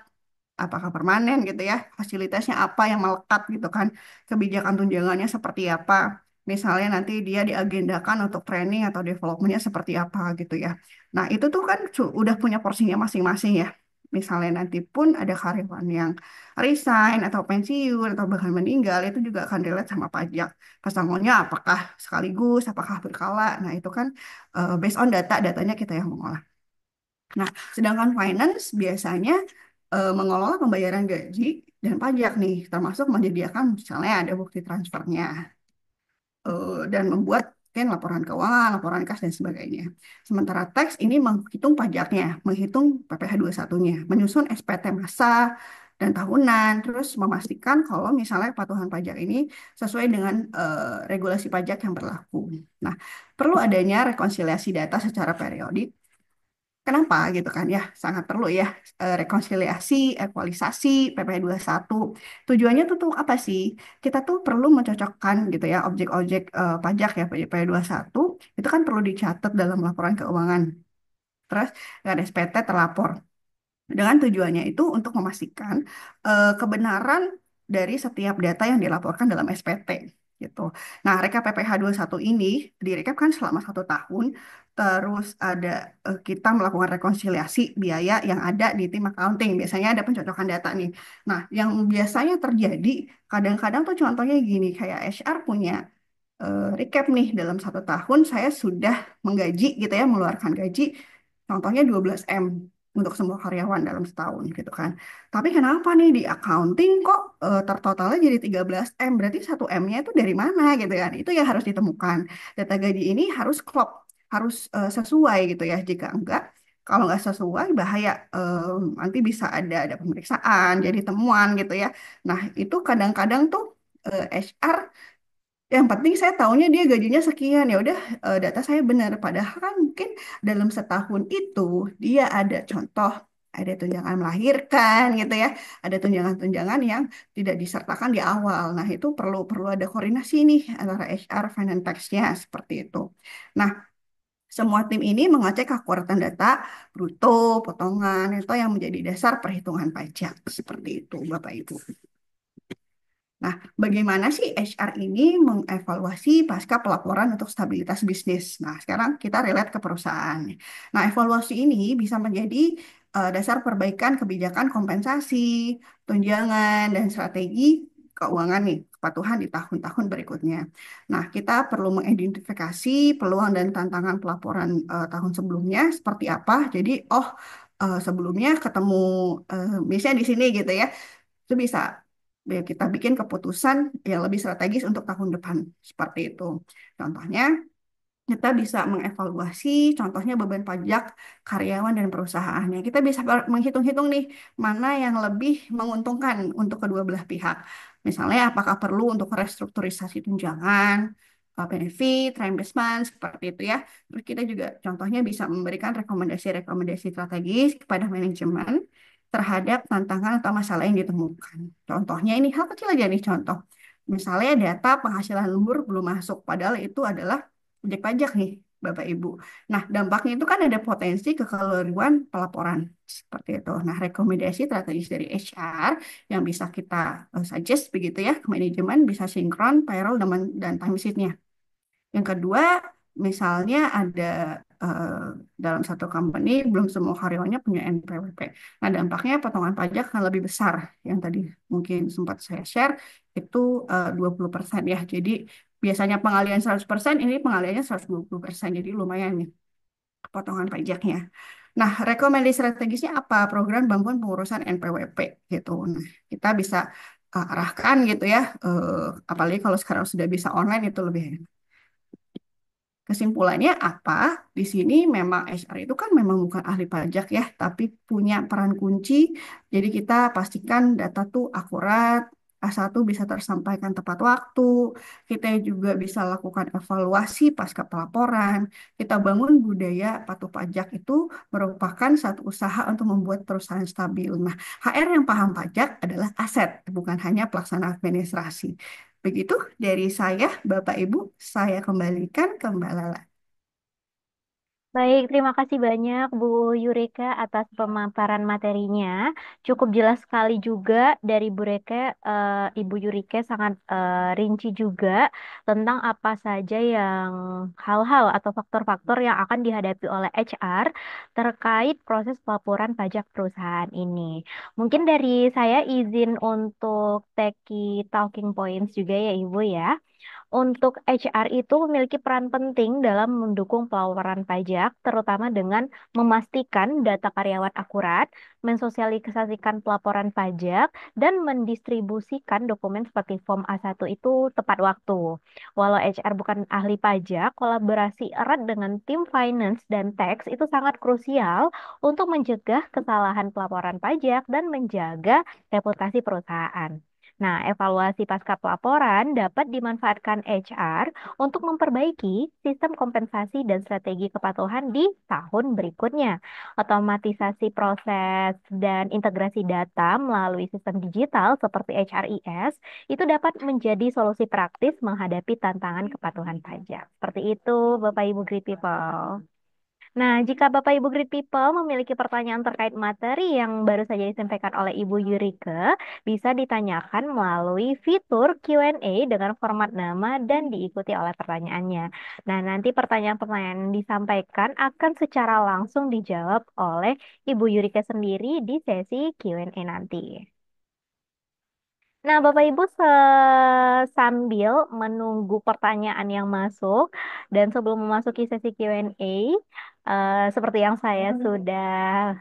apakah permanen gitu ya, fasilitasnya apa yang melekat gitu kan, kebijakan tunjangannya seperti apa, misalnya nanti dia diagendakan untuk training atau developmentnya seperti apa gitu ya. Nah itu tuh kan udah punya porsinya masing-masing ya. Misalnya nanti pun ada karyawan yang resign atau pensiun atau bahkan meninggal, itu juga akan relate sama pajak. Pesangonnya apakah sekaligus, apakah berkala. Nah itu kan based on datanya kita yang mengolah. Nah, sedangkan finance biasanya mengelola pembayaran gaji dan pajak nih, termasuk menyediakan misalnya ada bukti transfernya dan membuat kan laporan keuangan, laporan kas dan sebagainya. Sementara tax ini menghitung pajaknya, menghitung PPh 21-nya, menyusun SPT masa dan tahunan, terus memastikan kalau misalnya kepatuhan pajak ini sesuai dengan regulasi pajak yang berlaku. Nah, perlu adanya rekonsiliasi data secara periodik. Kenapa gitu kan ya, sangat perlu ya rekonsiliasi, ekualisasi PP21. Tujuannya tuh apa sih? Kita tuh perlu mencocokkan gitu ya objek-objek pajak ya PP21 itu kan perlu dicatat dalam laporan keuangan. Terus dengan SPT terlapor. Dengan tujuannya itu untuk memastikan kebenaran dari setiap data yang dilaporkan dalam SPT gitu. Nah, rekap PPh satu ini direkap kan selama 1 tahun, terus ada kita melakukan rekonsiliasi biaya yang ada di tim accounting. Biasanya ada pencocokan data nih. Nah, yang biasanya terjadi kadang-kadang tuh contohnya gini, kayak HR punya recap nih dalam 1 tahun saya sudah menggaji gitu ya, mengeluarkan gaji contohnya 12 M untuk semua karyawan dalam setahun gitu kan. Tapi kenapa nih di accounting kok tertotalnya jadi 13 M? Berarti 1 M-nya itu dari mana gitu kan? Itu yang harus ditemukan. Data gaji ini harus klop, harus sesuai gitu ya. Jika enggak, kalau nggak sesuai bahaya. Nanti bisa ada pemeriksaan, jadi temuan gitu ya. Nah, itu kadang-kadang tuh HR yang penting saya tahunya dia gajinya sekian, ya udah data saya benar. Padahal kan mungkin dalam setahun itu dia ada contoh, ada tunjangan melahirkan gitu ya, ada tunjangan-tunjangan yang tidak disertakan di awal. Nah itu perlu perlu ada koordinasi nih antara HR, Finance, Tax-nya seperti itu. Nah semua tim ini mengecek akuratan data bruto, potongan itu yang menjadi dasar perhitungan pajak seperti itu, Bapak Ibu. Nah, bagaimana sih HR ini mengevaluasi pasca pelaporan untuk stabilitas bisnis? Nah, sekarang kita relate ke perusahaan. Nah, evaluasi ini bisa menjadi dasar perbaikan kebijakan kompensasi, tunjangan, dan strategi keuangan nih, kepatuhan di tahun-tahun berikutnya. Nah, kita perlu mengidentifikasi peluang dan tantangan pelaporan tahun sebelumnya seperti apa. Jadi, sebelumnya ketemu misalnya di sini gitu ya, itu bisa kita bikin keputusan yang lebih strategis untuk tahun depan seperti itu. Contohnya kita bisa mengevaluasi contohnya beban pajak karyawan dan perusahaannya. Kita bisa menghitung-hitung nih mana yang lebih menguntungkan untuk kedua belah pihak. Misalnya apakah perlu untuk restrukturisasi tunjangan, benefit, reimbursement, seperti itu ya. Terus kita juga contohnya bisa memberikan rekomendasi-rekomendasi strategis kepada manajemen terhadap tantangan atau masalah yang ditemukan. Contohnya ini hal kecil aja nih contoh. Misalnya data penghasilan lembur belum masuk, padahal itu adalah objek pajak nih, Bapak Ibu. Nah, dampaknya itu kan ada potensi kekeliruan pelaporan seperti itu. Nah, rekomendasi strategis dari HR yang bisa kita suggest begitu ya ke manajemen bisa sinkron payroll dan time sheet-nya. Yang kedua, misalnya ada eh, dalam satu company belum semua karyawannya punya NPWP. Nah, dampaknya potongan pajak akan lebih besar. Yang tadi mungkin sempat saya share itu 20% ya. Jadi biasanya pengalian 100%, ini pengaliannya 120%. Jadi lumayan nih potongan pajaknya. Nah, rekomendasi strategisnya apa? Program bantuan pengurusan NPWP gitu. Nah, kita bisa arahkan gitu ya. Apalagi kalau sekarang sudah bisa online itu lebih enak. Kesimpulannya apa? Di sini memang HR itu kan memang bukan ahli pajak ya, tapi punya peran kunci. Jadi kita pastikan data tuh akurat, A1 bisa tersampaikan tepat waktu. Kita juga bisa lakukan evaluasi pasca pelaporan. Kita bangun budaya patuh pajak itu merupakan satu usaha untuk membuat perusahaan stabil. Nah, HR yang paham pajak adalah aset, bukan hanya pelaksana administrasi. Begitu dari saya, Bapak Ibu, saya kembalikan ke Mbak Lala. Baik, terima kasih banyak Bu Yurika atas pemaparan materinya. Cukup jelas sekali juga dari Bu Reka, Ibu Yurika sangat rinci juga tentang apa saja yang hal-hal atau faktor-faktor yang akan dihadapi oleh HR terkait proses pelaporan pajak perusahaan ini. Mungkin dari saya izin untuk talking points juga ya Ibu ya. Untuk HR itu memiliki peran penting dalam mendukung pelaporan pajak, terutama dengan memastikan data karyawan akurat, mensosialisasikan pelaporan pajak, dan mendistribusikan dokumen seperti Form A1 itu tepat waktu. Walau HR bukan ahli pajak, kolaborasi erat dengan tim finance dan tax itu sangat krusial untuk mencegah kesalahan pelaporan pajak dan menjaga reputasi perusahaan. Nah, evaluasi pasca pelaporan dapat dimanfaatkan HR untuk memperbaiki sistem kompensasi dan strategi kepatuhan di tahun berikutnya. Otomatisasi proses dan integrasi data melalui sistem digital seperti HRIS itu dapat menjadi solusi praktis menghadapi tantangan kepatuhan pajak. Seperti itu, Bapak Ibu Great People. Nah, jika Bapak Ibu Great People memiliki pertanyaan terkait materi yang baru saja disampaikan oleh Ibu Yurike, bisa ditanyakan melalui fitur Q&A dengan format nama dan diikuti oleh pertanyaannya. Nah, nanti pertanyaan-pertanyaan yang disampaikan akan secara langsung dijawab oleh Ibu Yurike sendiri di sesi Q&A nanti. Nah, Bapak Ibu sambil menunggu pertanyaan yang masuk dan sebelum memasuki sesi Q&A, seperti yang saya sudah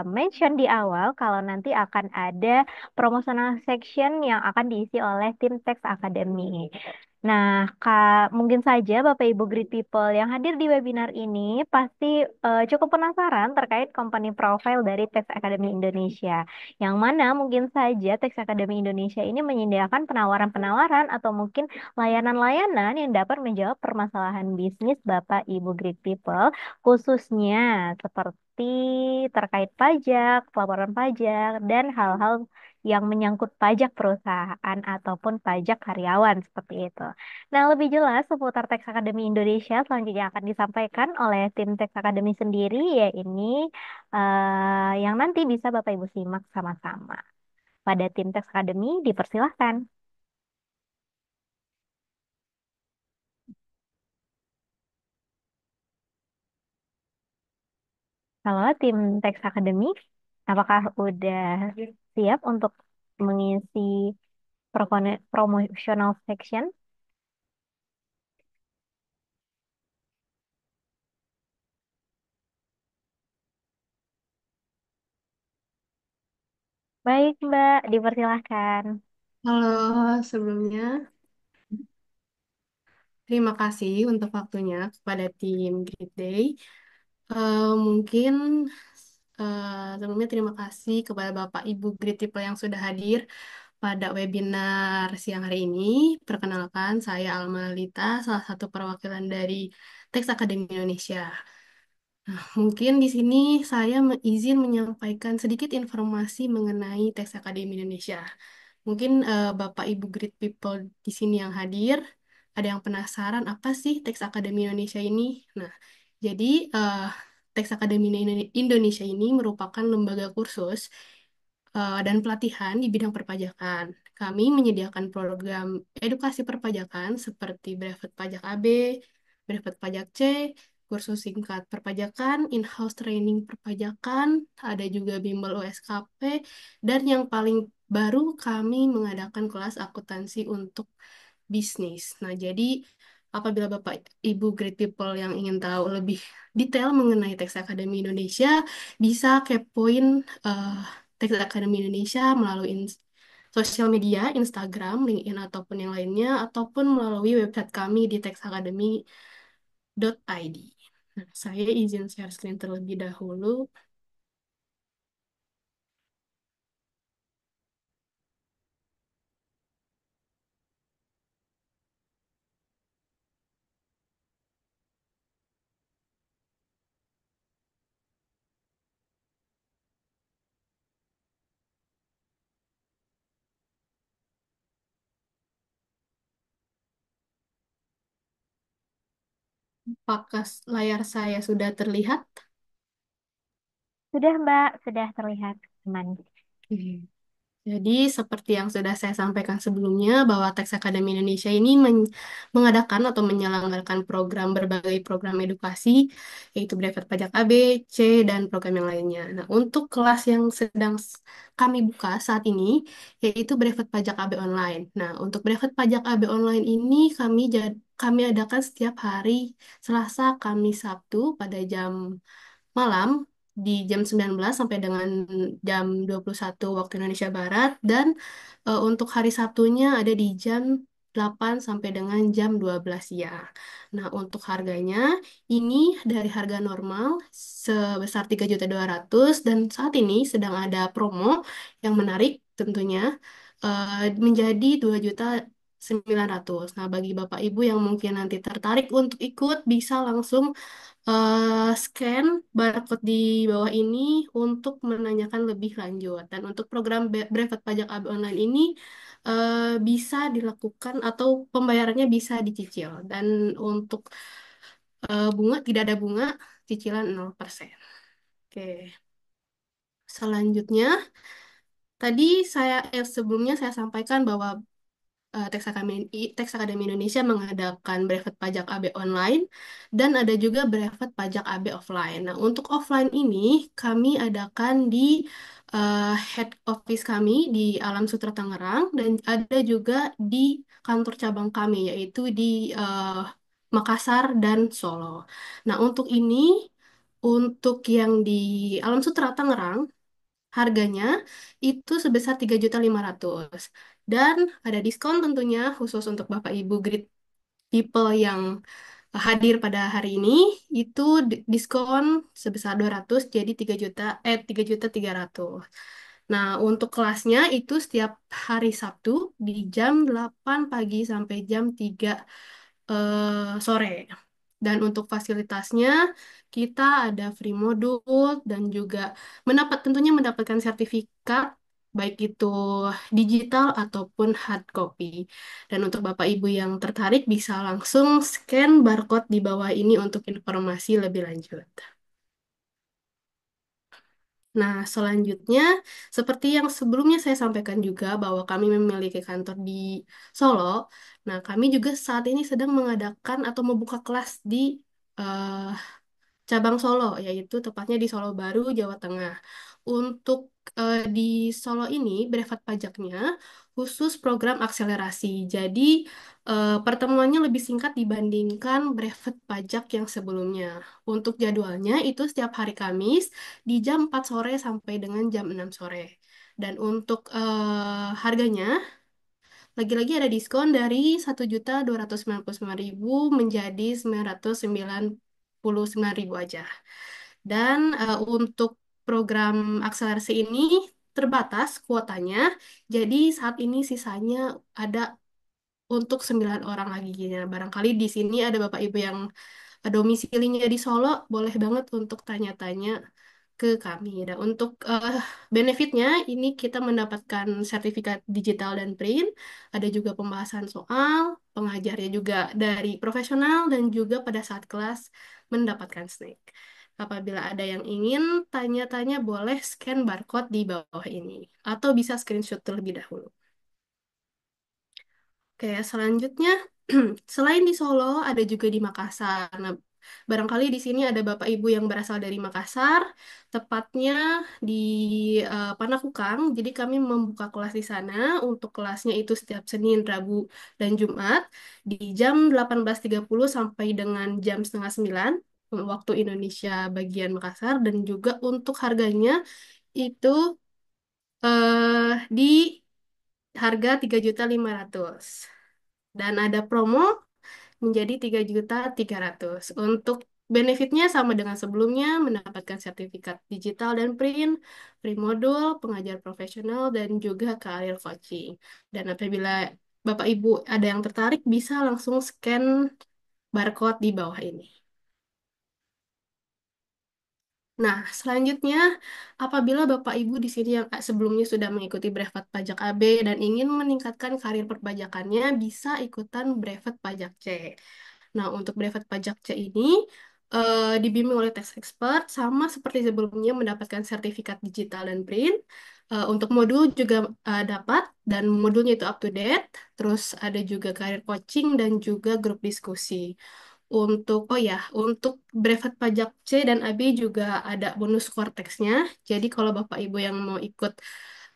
mention di awal, kalau nanti akan ada promotional section yang akan diisi oleh tim Tax Academy. Nah, mungkin saja Bapak Ibu Great People yang hadir di webinar ini pasti cukup penasaran terkait company profile dari Tax Academy Indonesia. Yang mana mungkin saja Tax Academy Indonesia ini menyediakan penawaran-penawaran atau mungkin layanan-layanan yang dapat menjawab permasalahan bisnis Bapak Ibu Great People, khususnya seperti terkait pajak, pelaporan pajak, dan hal-hal yang menyangkut pajak perusahaan ataupun pajak karyawan seperti itu. Nah, lebih jelas seputar Tax Academy Indonesia selanjutnya akan disampaikan oleh tim Tax Academy sendiri, yaitu yang nanti bisa Bapak Ibu simak sama-sama. Pada tim Tax Academy dipersilahkan. Kalau tim Tax Academy, apakah udah siap untuk mengisi promotional section? Baik, Mbak, dipersilahkan. Halo, sebelumnya terima kasih untuk waktunya kepada tim Great Day. Mungkin sebelumnya terima kasih kepada Bapak Ibu Great People yang sudah hadir pada webinar siang hari ini. Perkenalkan, saya Alma Lita, salah satu perwakilan dari Tax Academy Indonesia. Mungkin di sini saya izin menyampaikan sedikit informasi mengenai Tax Academy Indonesia. Mungkin Bapak Ibu Great People di sini yang hadir, ada yang penasaran apa sih Tax Academy Indonesia ini? Nah, jadi Tax Academy Indonesia ini merupakan lembaga kursus dan pelatihan di bidang perpajakan. Kami menyediakan program edukasi perpajakan seperti brevet pajak AB, brevet pajak C, kursus singkat perpajakan, in-house training perpajakan, ada juga bimbel OSKP, dan yang paling baru kami mengadakan kelas akuntansi untuk bisnis. Nah, jadi apabila Bapak Ibu Great People yang ingin tahu lebih detail mengenai Tax Academy Indonesia, bisa kepoin eh, Tax Academy Indonesia melalui sosial media, Instagram, LinkedIn, ataupun yang lainnya, ataupun melalui website kami di taxacademy.id. Nah, saya izin share screen terlebih dahulu. Apakah layar saya sudah terlihat? Sudah, Mbak, sudah terlihat aman. Oke. Jadi, seperti yang sudah saya sampaikan sebelumnya, bahwa Tax Academy Indonesia ini mengadakan atau menyelenggarakan berbagai program edukasi, yaitu brevet pajak A, B, C, dan program yang lainnya. Nah, untuk kelas yang sedang kami buka saat ini, yaitu brevet pajak AB online. Nah, untuk brevet pajak AB online ini kami adakan setiap hari Selasa, Kamis, Sabtu pada jam malam di jam 19 sampai dengan jam 21 waktu Indonesia Barat dan untuk hari Sabtunya ada di jam 8 sampai dengan jam 12 siang. Nah, untuk harganya ini dari harga normal sebesar 3.200.000 dan saat ini sedang ada promo yang menarik tentunya menjadi 2.900.000. Nah, bagi Bapak Ibu yang mungkin nanti tertarik untuk ikut bisa langsung scan barcode di bawah ini untuk menanyakan lebih lanjut. Dan untuk program brevet pajak AB online ini bisa dilakukan atau pembayarannya bisa dicicil. Dan untuk bunga tidak ada bunga, cicilan 0%. Oke, selanjutnya tadi sebelumnya saya sampaikan bahwa Tax Academy Indonesia mengadakan brevet pajak AB online dan ada juga brevet pajak AB offline. Nah, untuk offline ini kami adakan di head office kami di Alam Sutera Tangerang dan ada juga di kantor cabang kami yaitu di Makassar dan Solo. Nah, untuk yang di Alam Sutera Tangerang, harganya itu sebesar 3.500.000. Dan ada diskon tentunya khusus untuk Bapak Ibu Great People yang hadir pada hari ini itu diskon sebesar 200 jadi 3.300.000. Nah, untuk kelasnya itu setiap hari Sabtu di jam 8 pagi sampai jam 3 sore. Dan untuk fasilitasnya kita ada free modul dan juga tentunya mendapatkan sertifikat baik itu digital ataupun hard copy. Dan untuk Bapak Ibu yang tertarik bisa langsung scan barcode di bawah ini untuk informasi lebih lanjut. Nah, selanjutnya, seperti yang sebelumnya saya sampaikan juga bahwa kami memiliki kantor di Solo. Nah, kami juga saat ini sedang mengadakan atau membuka kelas di eh, cabang Solo, yaitu tepatnya di Solo Baru, Jawa Tengah. Untuk di Solo ini, brevet pajaknya khusus program akselerasi. Jadi, pertemuannya lebih singkat dibandingkan brevet pajak yang sebelumnya. Untuk jadwalnya itu setiap hari Kamis di jam 4 sore sampai dengan jam 6 sore. Dan untuk harganya, lagi-lagi ada diskon dari 1.299.000 menjadi 999.000 aja. Dan untuk program akselerasi ini terbatas kuotanya, jadi saat ini sisanya ada untuk 9 orang lagi. Ya, barangkali di sini ada Bapak Ibu yang domisilinya di Solo, boleh banget untuk tanya-tanya ke kami. Dan untuk benefitnya, ini kita mendapatkan sertifikat digital dan print, ada juga pembahasan soal, pengajarnya juga dari profesional, dan juga pada saat kelas mendapatkan snack. Apabila ada yang ingin tanya-tanya, boleh scan barcode di bawah ini, atau bisa screenshot terlebih dahulu. Oke, selanjutnya, selain di Solo, ada juga di Makassar. Nah, barangkali di sini ada Bapak Ibu yang berasal dari Makassar, tepatnya di Panakukang. Jadi kami membuka kelas di sana. Untuk kelasnya itu setiap Senin, Rabu, dan Jumat di jam 18.30 sampai dengan jam setengah 9 waktu Indonesia bagian Makassar. Dan juga untuk harganya itu di harga 3.500.000 dan ada promo menjadi 3.300.000. Untuk benefitnya sama dengan sebelumnya, mendapatkan sertifikat digital dan print, free modul, pengajar profesional, dan juga career coaching. Dan apabila Bapak Ibu ada yang tertarik, bisa langsung scan barcode di bawah ini. Nah, selanjutnya, apabila Bapak Ibu di sini yang sebelumnya sudah mengikuti brevet pajak AB dan ingin meningkatkan karir perpajakannya, bisa ikutan brevet pajak C. Nah, untuk brevet pajak C ini dibimbing oleh tax expert sama seperti sebelumnya mendapatkan sertifikat digital dan print. Untuk modul juga dapat dan modulnya itu up to date. Terus ada juga career coaching dan juga grup diskusi. Untuk brevet pajak C dan AB juga ada bonus Cortex-nya. Jadi kalau Bapak Ibu yang mau ikut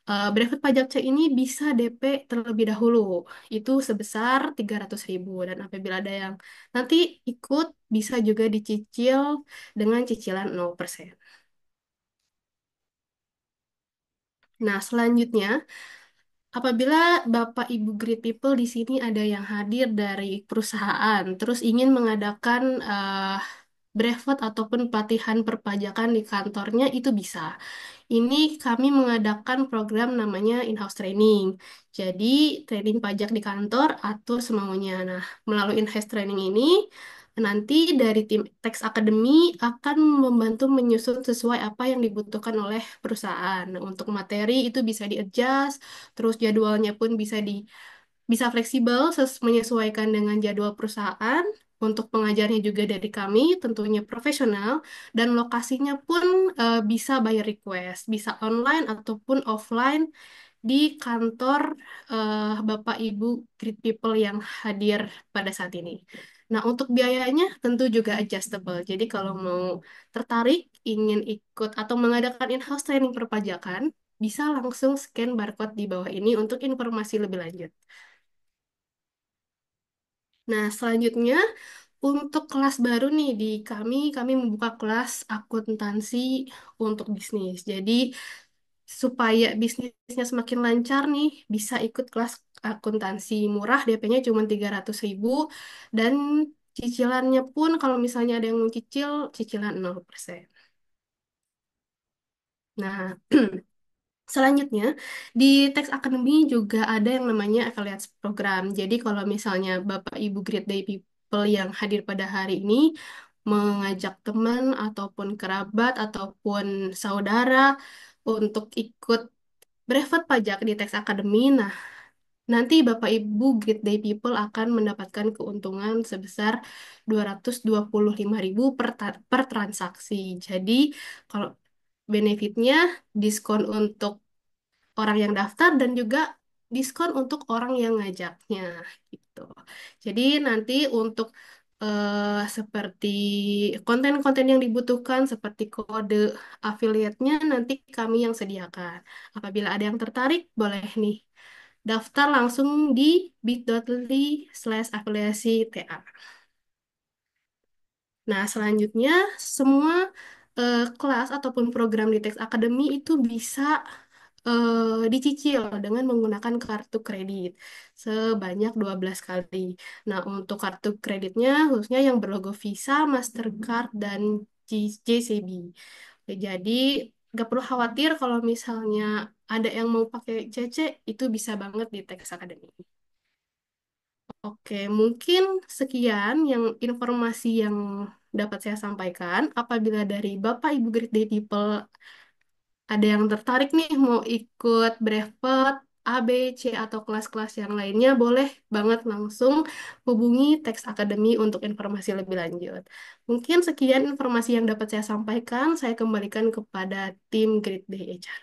brevet pajak C ini bisa DP terlebih dahulu. Itu sebesar 300.000. Dan apabila ada yang nanti ikut, bisa juga dicicil dengan cicilan 0%. Nah, selanjutnya, apabila Bapak Ibu Great People di sini ada yang hadir dari perusahaan, terus ingin mengadakan brevet ataupun pelatihan perpajakan di kantornya, itu bisa. Ini kami mengadakan program namanya in-house training. Jadi, training pajak di kantor atau semaunya. Nah, melalui in-house training ini, nanti dari tim Tax Academy akan membantu menyusun sesuai apa yang dibutuhkan oleh perusahaan. Nah, untuk materi itu bisa di-adjust, terus jadwalnya pun bisa fleksibel menyesuaikan dengan jadwal perusahaan. Untuk pengajarnya juga dari kami, tentunya profesional, dan lokasinya pun bisa by request, bisa online ataupun offline di kantor Bapak Ibu Great People yang hadir pada saat ini. Nah, untuk biayanya tentu juga adjustable. Jadi kalau mau tertarik ingin ikut atau mengadakan in-house training perpajakan, bisa langsung scan barcode di bawah ini untuk informasi lebih lanjut. Nah, selanjutnya untuk kelas baru nih di kami membuka kelas akuntansi untuk bisnis. Jadi supaya bisnisnya semakin lancar nih, bisa ikut kelas akuntansi murah, DP-nya cuma 300.000 dan cicilannya pun kalau misalnya ada yang mau cicil, cicilan 0%. Nah, selanjutnya, di Tax Academy juga ada yang namanya Affiliates Program. Jadi kalau misalnya Bapak Ibu Great Day People yang hadir pada hari ini mengajak teman ataupun kerabat ataupun saudara untuk ikut brevet pajak di Tax Academy, nah nanti Bapak Ibu Great Day People akan mendapatkan keuntungan sebesar 225.000 per transaksi. Jadi kalau benefitnya diskon untuk orang yang daftar dan juga diskon untuk orang yang ngajaknya gitu. Jadi nanti untuk seperti konten-konten yang dibutuhkan seperti kode affiliate-nya nanti kami yang sediakan. Apabila ada yang tertarik, boleh nih daftar langsung di bit.ly/afiliasi TA. Nah, selanjutnya semua kelas ataupun program di Tax Academy itu bisa dicicil dengan menggunakan kartu kredit sebanyak 12 kali. Nah, untuk kartu kreditnya khususnya yang berlogo Visa, Mastercard, dan JCB. Oke, jadi nggak perlu khawatir kalau misalnya ada yang mau pakai CC, itu bisa banget di Tax Academy. Oke, mungkin sekian yang informasi yang dapat saya sampaikan. Apabila dari Bapak Ibu Great Day People ada yang tertarik nih mau ikut brevet A, B, C atau kelas-kelas yang lainnya, boleh banget langsung hubungi Tax Academy untuk informasi lebih lanjut. Mungkin sekian informasi yang dapat saya sampaikan. Saya kembalikan kepada tim Great Day HR.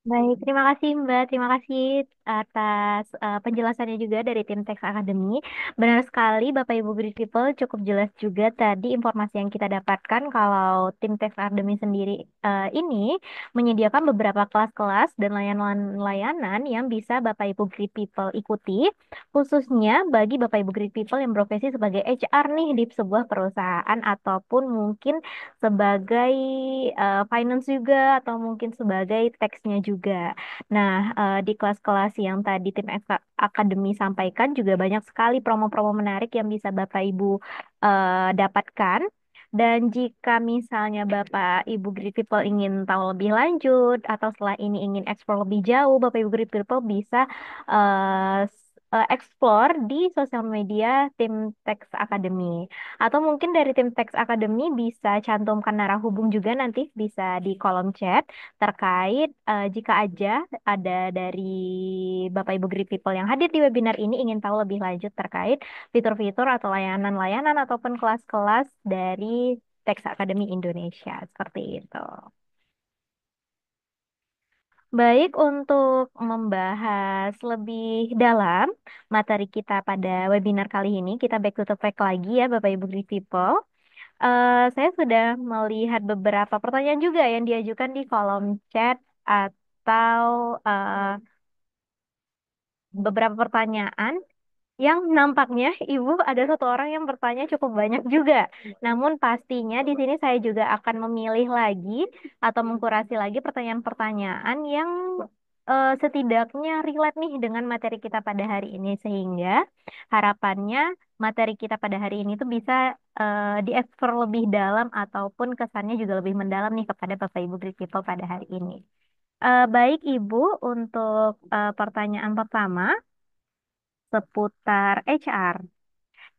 Baik, terima kasih Mbak. Terima kasih atas penjelasannya juga dari tim Tax Academy. Benar sekali, Bapak Ibu Great People, cukup jelas juga tadi informasi yang kita dapatkan kalau tim Tax Academy sendiri ini menyediakan beberapa kelas-kelas dan layanan-layanan yang bisa Bapak Ibu Great People ikuti, khususnya bagi Bapak Ibu Great People yang profesi sebagai HR nih di sebuah perusahaan ataupun mungkin sebagai finance juga atau mungkin sebagai teksnya juga. Nah, di kelas-kelas yang tadi tim akademi sampaikan juga banyak sekali promo-promo menarik yang bisa Bapak Ibu dapatkan. Dan jika misalnya Bapak Ibu Great People ingin tahu lebih lanjut atau setelah ini ingin explore lebih jauh, Bapak Ibu Great People bisa explore di sosial media tim Tax Academy. Atau mungkin dari tim Tax Academy bisa cantumkan narah hubung juga nanti bisa di kolom chat terkait jika aja ada dari Bapak Ibu Great People yang hadir di webinar ini ingin tahu lebih lanjut terkait fitur-fitur atau layanan-layanan ataupun kelas-kelas dari Tax Academy Indonesia seperti itu. Baik, untuk membahas lebih dalam materi kita pada webinar kali ini, kita back to topic lagi ya Bapak Ibu Great People. Saya sudah melihat beberapa pertanyaan juga yang diajukan di kolom chat atau beberapa pertanyaan yang nampaknya Ibu ada satu orang yang bertanya cukup banyak juga. Namun pastinya di sini saya juga akan memilih lagi atau mengkurasi lagi pertanyaan-pertanyaan yang setidaknya relate nih dengan materi kita pada hari ini sehingga harapannya materi kita pada hari ini tuh bisa dieksplor lebih dalam ataupun kesannya juga lebih mendalam nih kepada Bapak Ibu Great People pada hari ini. Baik Ibu, untuk pertanyaan pertama seputar HR.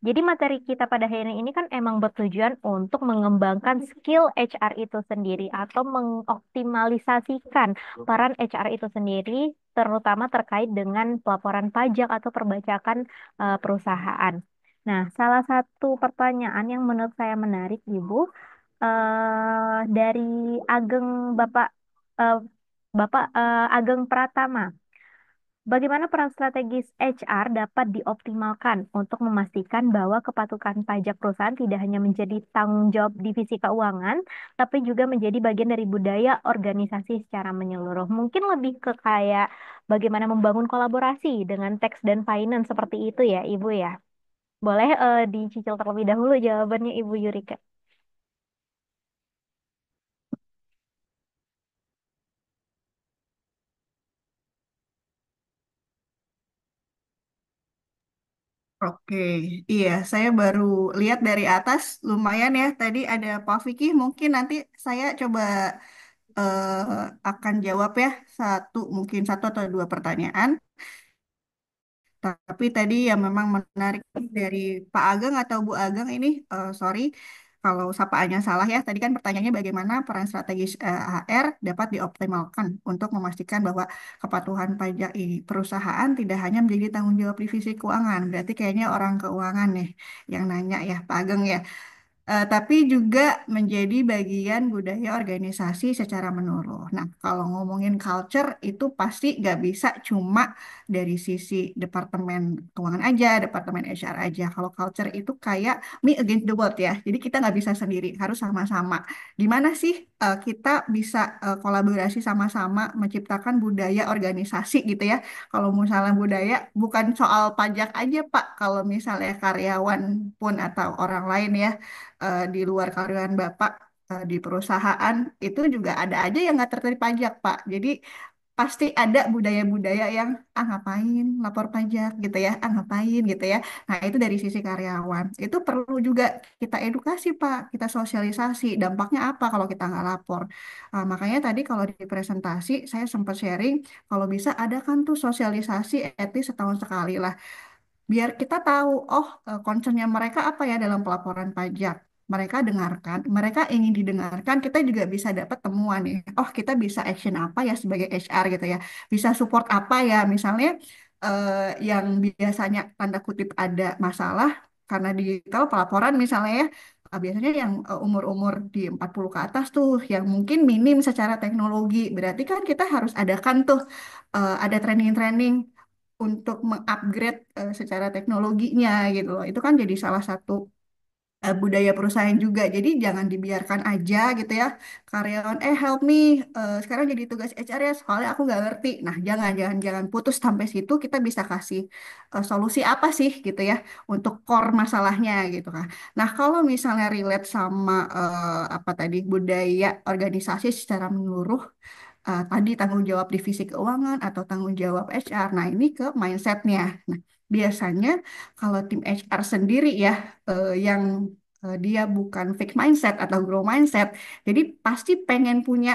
Jadi materi kita pada hari ini kan emang bertujuan untuk mengembangkan skill HR itu sendiri atau mengoptimalisasikan peran HR itu sendiri terutama terkait dengan pelaporan pajak atau perbajakan perusahaan. Nah, salah satu pertanyaan yang menurut saya menarik, Ibu, dari Ageng Bapak Bapak Ageng Pratama. Bagaimana peran strategis HR dapat dioptimalkan untuk memastikan bahwa kepatuhan pajak perusahaan tidak hanya menjadi tanggung jawab divisi keuangan, tapi juga menjadi bagian dari budaya organisasi secara menyeluruh? Mungkin lebih ke kayak bagaimana membangun kolaborasi dengan tax dan finance seperti itu ya, Ibu ya. Boleh dicicil terlebih dahulu jawabannya Ibu Yurika. Oke, iya, saya baru lihat dari atas, lumayan ya. Tadi ada Pak Vicky, mungkin nanti saya coba akan jawab ya mungkin satu atau dua pertanyaan. Tapi tadi yang memang menarik dari Pak Ageng atau Bu Ageng ini, sorry kalau sapaannya salah ya. Tadi kan pertanyaannya bagaimana peran strategis HR dapat dioptimalkan untuk memastikan bahwa kepatuhan pajak perusahaan tidak hanya menjadi tanggung jawab divisi keuangan. Berarti kayaknya orang keuangan nih yang nanya ya, Pak Ageng ya. Tapi juga menjadi bagian budaya organisasi secara menyeluruh. Nah, kalau ngomongin culture itu pasti nggak bisa cuma dari sisi departemen keuangan aja, departemen HR aja. Kalau culture itu kayak me against the world ya. Jadi kita nggak bisa sendiri, harus sama-sama. Gimana sih kita bisa kolaborasi sama-sama menciptakan budaya organisasi gitu ya? Kalau misalnya budaya bukan soal pajak aja, Pak. Kalau misalnya karyawan pun atau orang lain ya di luar karyawan Bapak di perusahaan itu juga ada aja yang nggak tertarik pajak, Pak. Jadi pasti ada budaya-budaya yang ngapain lapor pajak gitu ya, ngapain gitu ya. Nah, itu dari sisi karyawan. Itu perlu juga kita edukasi, Pak, kita sosialisasi. Dampaknya apa kalau kita nggak lapor? Makanya tadi kalau di presentasi saya sempat sharing, kalau bisa ada kan tuh sosialisasi etis setahun sekali lah biar kita tahu, oh concernnya mereka apa ya dalam pelaporan pajak. Mereka dengarkan, mereka ingin didengarkan, kita juga bisa dapat temuan nih. Oh, kita bisa action apa ya sebagai HR gitu ya. Bisa support apa ya, misalnya yang biasanya tanda kutip ada masalah karena digital pelaporan misalnya ya. Biasanya yang umur-umur di 40 ke atas tuh yang mungkin minim secara teknologi. Berarti kan kita harus adakan tuh ada training-training untuk mengupgrade secara teknologinya gitu loh. Itu kan jadi salah satu budaya perusahaan juga. Jadi jangan dibiarkan aja gitu ya. Karyawan, help me, sekarang jadi tugas HR ya, soalnya aku nggak ngerti. Nah, jangan putus sampai situ. Kita bisa kasih solusi apa sih gitu ya untuk core masalahnya gitu kan. Nah, kalau misalnya relate sama apa tadi budaya organisasi secara menyeluruh, tadi tanggung jawab divisi keuangan atau tanggung jawab HR. Nah, ini ke mindsetnya. Nah, biasanya kalau tim HR sendiri ya yang dia bukan fixed mindset atau grow mindset, jadi pasti pengen punya,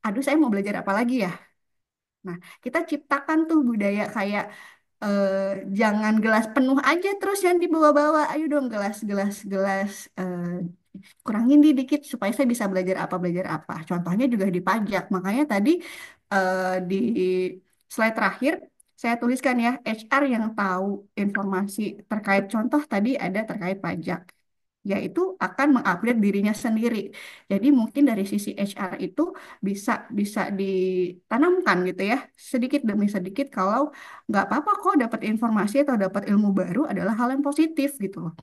aduh saya mau belajar apa lagi ya. Nah, kita ciptakan tuh budaya kayak eh, jangan gelas penuh aja terus yang dibawa-bawa. Ayo dong gelas kurangin dikit supaya saya bisa belajar apa. Contohnya juga di pajak. Makanya tadi di slide terakhir saya tuliskan ya HR yang tahu informasi terkait contoh tadi ada terkait pajak yaitu akan mengupgrade dirinya sendiri. Jadi mungkin dari sisi HR itu bisa bisa ditanamkan gitu ya, sedikit demi sedikit kalau nggak apa-apa kok dapat informasi atau dapat ilmu baru adalah hal yang positif gitu loh.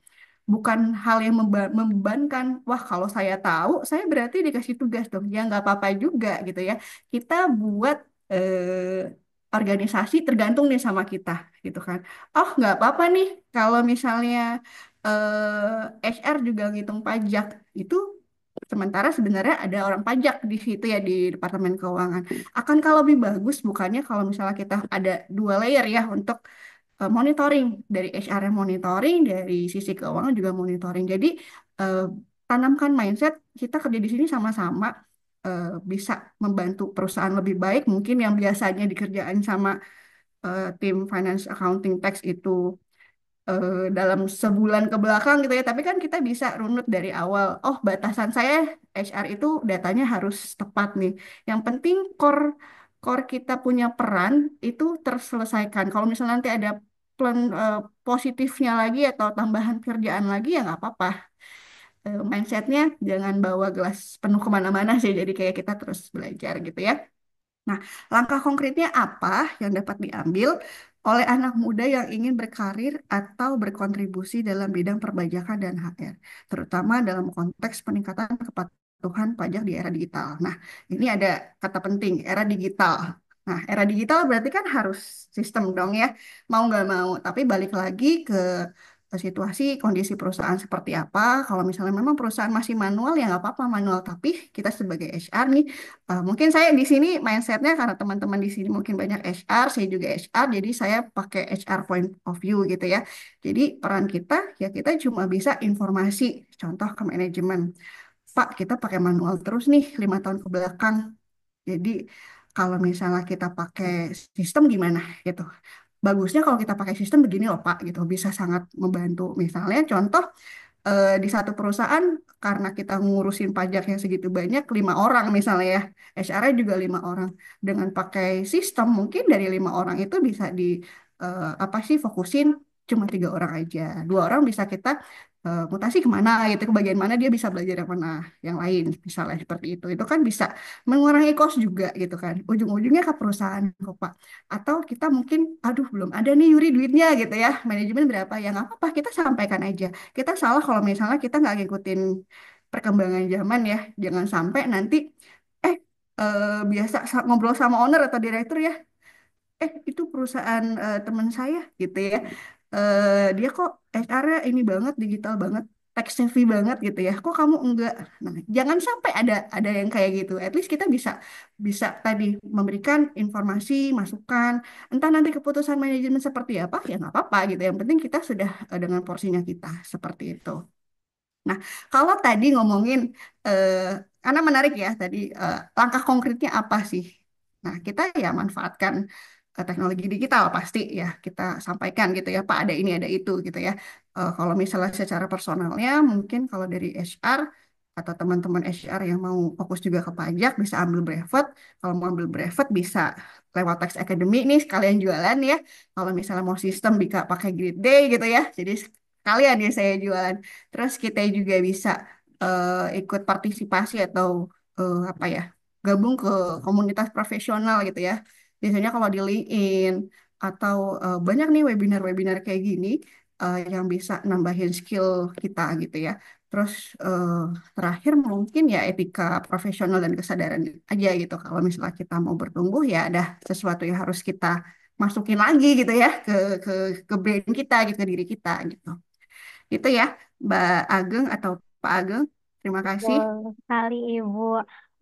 Bukan hal yang membebankan. Wah, kalau saya tahu, saya berarti dikasih tugas dong. Ya nggak apa-apa juga gitu ya. Kita buat organisasi tergantung nih sama kita gitu kan. Oh, nggak apa-apa nih kalau misalnya HR juga ngitung pajak itu sementara sebenarnya ada orang pajak di situ ya di Departemen Keuangan. Akan kalau lebih bagus bukannya kalau misalnya kita ada dua layer ya untuk monitoring dari HR yang monitoring dari sisi keuangan juga monitoring. Jadi eh, tanamkan mindset kita kerja di sini sama-sama bisa membantu perusahaan lebih baik. Mungkin yang biasanya dikerjain sama tim finance accounting tax itu dalam sebulan ke belakang gitu ya. Tapi kan kita bisa runut dari awal. Oh, batasan saya HR itu datanya harus tepat nih. Yang penting core core kita punya peran itu terselesaikan. Kalau misalnya nanti ada plan positifnya lagi atau tambahan kerjaan lagi ya nggak apa-apa. Mindsetnya jangan bawa gelas penuh kemana-mana sih. Jadi kayak kita terus belajar gitu ya. Nah, langkah konkretnya apa yang dapat diambil oleh anak muda yang ingin berkarir atau berkontribusi dalam bidang perpajakan dan HR, terutama dalam konteks peningkatan kepatuhan pajak di era digital. Nah, ini ada kata penting, era digital. Nah, era digital berarti kan harus sistem dong ya, mau nggak mau. Tapi balik lagi ke situasi kondisi perusahaan seperti apa. Kalau misalnya memang perusahaan masih manual ya nggak apa-apa manual. Tapi kita sebagai HR nih, mungkin saya di sini mindsetnya karena teman-teman di sini mungkin banyak HR, saya juga HR, jadi saya pakai HR point of view gitu ya. Jadi peran kita ya kita cuma bisa informasi, contoh ke manajemen. Pak, kita pakai manual terus nih 5 tahun ke belakang. Jadi kalau misalnya kita pakai sistem gimana gitu. Bagusnya kalau kita pakai sistem begini loh Pak gitu, bisa sangat membantu. Misalnya contoh di satu perusahaan karena kita ngurusin pajaknya segitu banyak 5 orang misalnya ya HR-nya juga 5 orang dengan pakai sistem mungkin dari 5 orang itu bisa di apa sih fokusin cuma 3 orang aja 2 orang bisa kita mutasi kemana gitu ke bagian mana dia bisa belajar yang mana yang lain misalnya seperti itu kan bisa mengurangi cost juga gitu kan ujung-ujungnya ke perusahaan kok Pak atau kita mungkin aduh belum ada nih Yuri duitnya gitu ya manajemen berapa ya nggak apa-apa kita sampaikan aja kita salah kalau misalnya kita nggak ngikutin perkembangan zaman ya. Jangan sampai nanti eh biasa ngobrol sama owner atau direktur ya. Itu perusahaan teman saya gitu ya. Dia kok HR-nya ini banget, digital banget, tech savvy banget gitu ya. Kok kamu enggak? Nah, jangan sampai ada yang kayak gitu. At least kita bisa bisa tadi memberikan informasi, masukan. Entah nanti keputusan manajemen seperti apa, ya nggak apa-apa gitu. Yang penting kita sudah dengan porsinya kita seperti itu. Nah, kalau tadi ngomongin, eh, karena menarik ya tadi, langkah konkretnya apa sih? Nah, kita ya manfaatkan teknologi digital pasti ya kita sampaikan gitu ya, Pak ada ini ada itu gitu ya. Kalau misalnya secara personalnya, mungkin kalau dari HR atau teman-teman HR yang mau fokus juga ke pajak bisa ambil brevet. Kalau mau ambil brevet bisa lewat Tax Academy nih sekalian jualan ya. Kalau misalnya mau sistem bisa pakai Grid Day gitu ya. Jadi sekalian ya saya jualan. Terus kita juga bisa ikut partisipasi atau apa ya, gabung ke komunitas profesional gitu ya. Biasanya kalau di LinkedIn atau banyak nih webinar-webinar kayak gini yang bisa nambahin skill kita gitu ya. Terus eh, terakhir mungkin ya etika profesional dan kesadaran aja gitu. Kalau misalnya kita mau bertumbuh ya ada sesuatu yang harus kita masukin lagi gitu ya ke ke brain kita gitu ke diri kita gitu. Itu ya, Mbak Ageng atau Pak Ageng. Terima kasih. Betul sekali Ibu.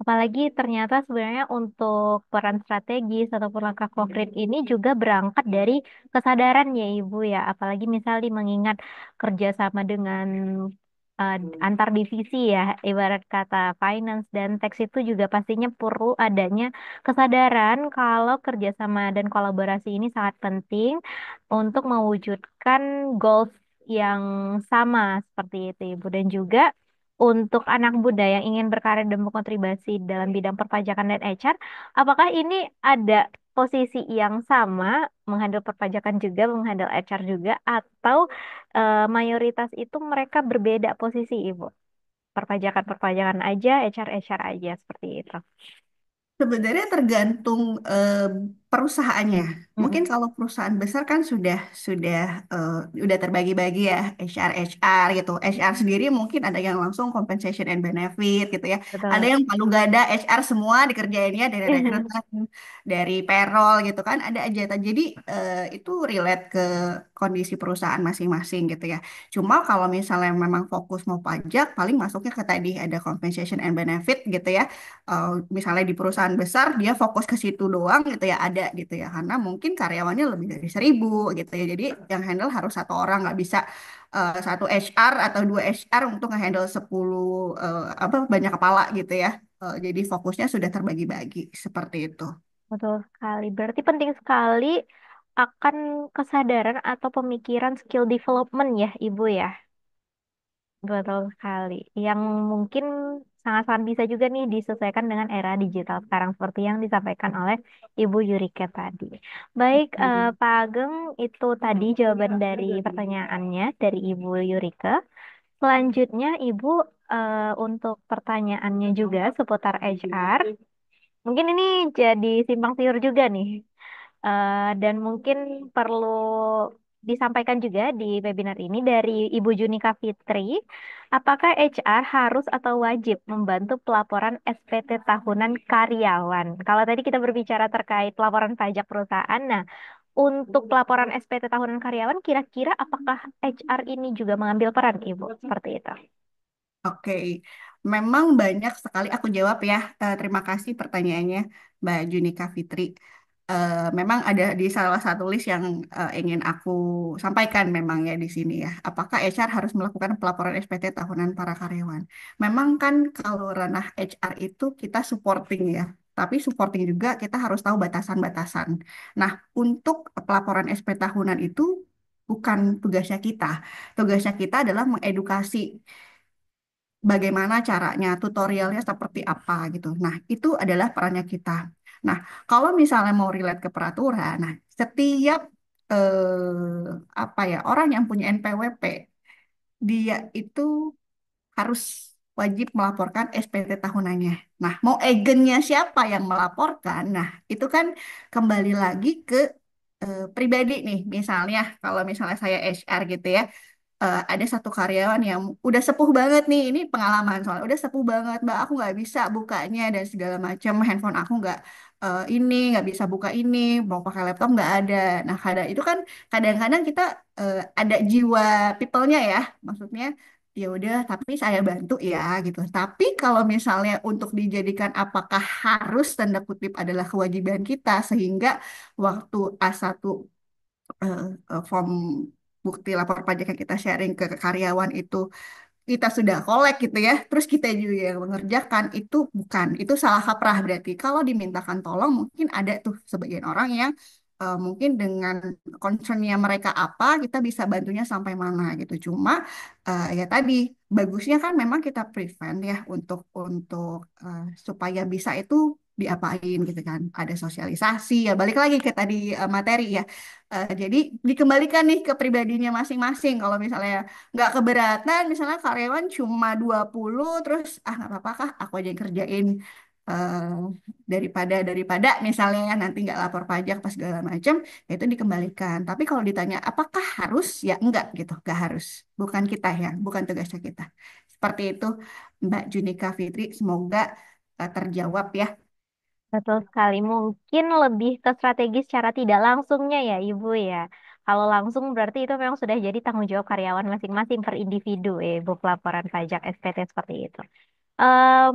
Apalagi ternyata sebenarnya untuk peran strategis ataupun langkah konkret ini juga berangkat dari kesadaran ya Ibu ya. Apalagi misalnya mengingat kerjasama dengan eh, antar divisi ya, ibarat kata finance dan tax itu juga pastinya perlu adanya kesadaran kalau kerjasama dan kolaborasi ini sangat penting untuk mewujudkan goals yang sama seperti itu Ibu dan juga untuk anak muda yang ingin berkarir dan berkontribusi dalam bidang perpajakan dan HR, apakah ini ada posisi yang sama, menghandle perpajakan juga, menghandle HR juga, atau mayoritas itu mereka berbeda posisi, Ibu? Perpajakan-perpajakan aja, HR-HR aja, seperti itu. Sebenarnya tergantung perusahaannya. Mungkin Mm-mm. kalau perusahaan besar kan sudah eh, udah terbagi-bagi ya HR gitu. HR sendiri mungkin ada yang langsung compensation and benefit gitu ya. Ada Betul. yang palu gak ada HR semua dikerjainnya dari rekrutmen, dari payroll gitu kan. Ada aja. Jadi itu relate ke kondisi perusahaan masing-masing gitu ya. Cuma kalau misalnya memang fokus mau pajak, paling masuknya ke tadi ada compensation and benefit gitu ya. Misalnya di perusahaan besar dia fokus ke situ doang gitu ya ada gitu ya karena mungkin karyawannya lebih dari 1.000 gitu ya jadi yang handle harus satu orang nggak bisa satu HR atau dua HR untuk nge-handle 10 apa banyak kepala gitu ya. Jadi fokusnya sudah terbagi-bagi seperti itu. Betul sekali. Berarti penting sekali akan kesadaran atau pemikiran skill development ya, Ibu ya. Betul sekali. Yang mungkin sangat-sangat bisa juga nih disesuaikan dengan era digital sekarang seperti yang disampaikan oleh Ibu Yurika tadi. Baik, Hmm. Pak Ageng, itu tadi jawaban dari pertanyaannya dari Ibu Yurika. Selanjutnya, Ibu untuk pertanyaannya juga seputar HR. Mungkin ini jadi simpang siur juga nih. Dan mungkin perlu disampaikan juga di webinar ini dari Ibu Junika Fitri, apakah HR harus atau wajib membantu pelaporan SPT tahunan karyawan? Kalau tadi kita berbicara terkait laporan pajak perusahaan, nah untuk pelaporan SPT tahunan karyawan, kira-kira apakah HR ini juga mengambil peran, Ibu? Seperti itu. Oke, memang banyak sekali aku jawab ya. Terima kasih pertanyaannya, Mbak Junika Fitri. Memang ada di salah satu list yang ingin aku sampaikan memang ya di sini ya. Apakah HR harus melakukan pelaporan SPT tahunan para karyawan? Memang kan kalau ranah HR itu kita supporting ya. Tapi supporting juga kita harus tahu batasan-batasan. Nah, untuk pelaporan SP tahunan itu bukan tugasnya kita. Tugasnya kita adalah mengedukasi bagaimana caranya, tutorialnya seperti apa gitu. Nah, itu adalah perannya kita. Nah, kalau misalnya mau relate ke peraturan, nah setiap apa ya orang yang punya NPWP dia itu harus wajib melaporkan SPT tahunannya. Nah, mau agennya siapa yang melaporkan? Nah, itu kan kembali lagi ke pribadi nih. Misalnya, kalau misalnya saya HR gitu ya, ada satu karyawan yang udah sepuh banget nih, ini pengalaman soalnya udah sepuh banget mbak, aku nggak bisa bukanya dan segala macam, handphone aku nggak ini nggak bisa buka ini, mau pakai laptop nggak ada. Nah kadang itu kan kadang-kadang kita ada jiwa people-nya ya, maksudnya ya udah tapi saya bantu ya gitu. Tapi kalau misalnya untuk dijadikan apakah harus tanda kutip adalah kewajiban kita sehingga waktu A1 form bukti lapor pajak yang kita sharing ke karyawan itu kita sudah kolek gitu ya, terus kita juga yang mengerjakan itu bukan, itu salah kaprah berarti. Kalau dimintakan tolong mungkin ada tuh sebagian orang yang mungkin dengan concernnya mereka apa, kita bisa bantunya sampai mana gitu. Cuma ya tadi bagusnya kan memang kita prevent ya untuk supaya bisa itu diapain gitu kan. Ada sosialisasi ya, balik lagi ke tadi materi ya. Jadi dikembalikan nih ke pribadinya masing-masing. Kalau misalnya nggak keberatan misalnya karyawan cuma 20 terus nggak apa-apa kah aku aja yang kerjain eh, daripada misalnya ya nanti nggak lapor pajak pas segala macam ya itu dikembalikan, tapi kalau ditanya apakah harus ya enggak gitu, nggak harus, bukan kita ya, bukan tugasnya kita. Seperti itu Mbak Junika Fitri, semoga terjawab ya. Betul sekali. Mungkin lebih ke strategi secara tidak langsungnya ya, Ibu ya. Kalau langsung berarti itu memang sudah jadi tanggung jawab karyawan masing-masing per individu, ya, Ibu, pelaporan pajak SPT seperti itu.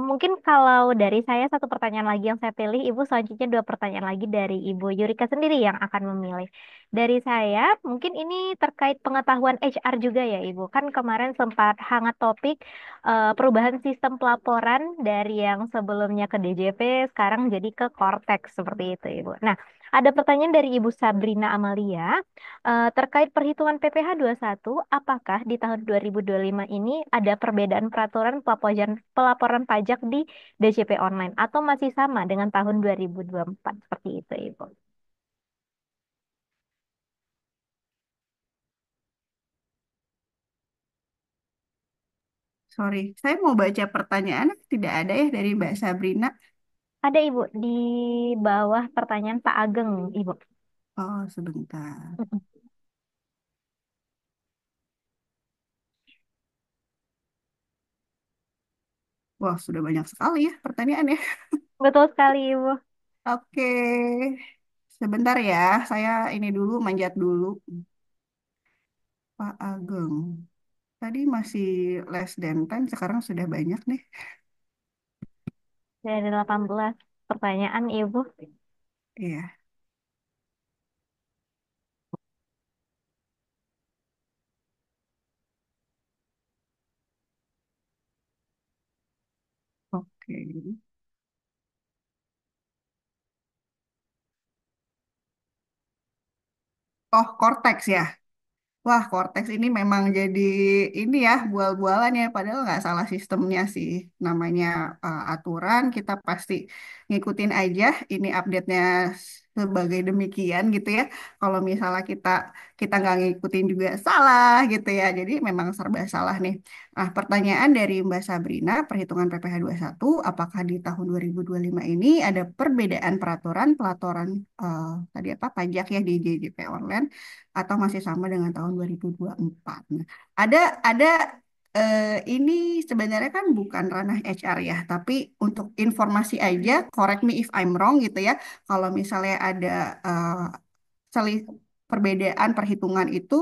Mungkin kalau dari saya satu pertanyaan lagi yang saya pilih, Ibu selanjutnya dua pertanyaan lagi dari Ibu Yurika sendiri yang akan memilih. Dari saya, mungkin ini terkait pengetahuan HR juga ya Ibu. Kan kemarin sempat hangat topik perubahan sistem pelaporan dari yang sebelumnya ke DJP, sekarang jadi ke Cortex seperti itu Ibu. Nah, ada pertanyaan dari Ibu Sabrina Amalia. Terkait perhitungan PPh satu, apakah di tahun 2025 ini ada perbedaan peraturan pelaporan pajak di DJP online atau masih sama dengan tahun 2024 seperti itu, Ibu? Sorry, saya mau baca pertanyaan tidak ada ya dari Mbak Sabrina. Ada, Ibu, di bawah pertanyaan Pak Ageng, Ibu. Oh sebentar. Mm-mm. Wah sudah banyak sekali ya pertanyaannya. Betul sekali, Ibu. Oke, sebentar ya, saya ini dulu manjat dulu. Pak Ageng. Tadi masih less than 10, sekarang sudah banyak nih. Dari 18 pertanyaan, Ibu. Iya, oke. Oh, Cortex ya. Wah, Cortex ini memang jadi ini ya, bual-bualan ya. Padahal nggak salah sistemnya sih. Namanya aturan, kita pasti ngikutin aja. Ini update-nya sebagai demikian gitu ya. Kalau misalnya kita kita nggak ngikutin juga salah gitu ya. Jadi memang serba salah nih. Nah, pertanyaan dari Mbak Sabrina, perhitungan PPh satu, apakah di tahun 2025 ini ada perbedaan peraturan pelatoran tadi apa pajak ya di JJP online atau masih sama dengan tahun 2024? Nah, ada ini sebenarnya kan bukan ranah HR ya, tapi untuk informasi aja, correct me if I'm wrong gitu ya. Kalau misalnya ada seli- perbedaan perhitungan itu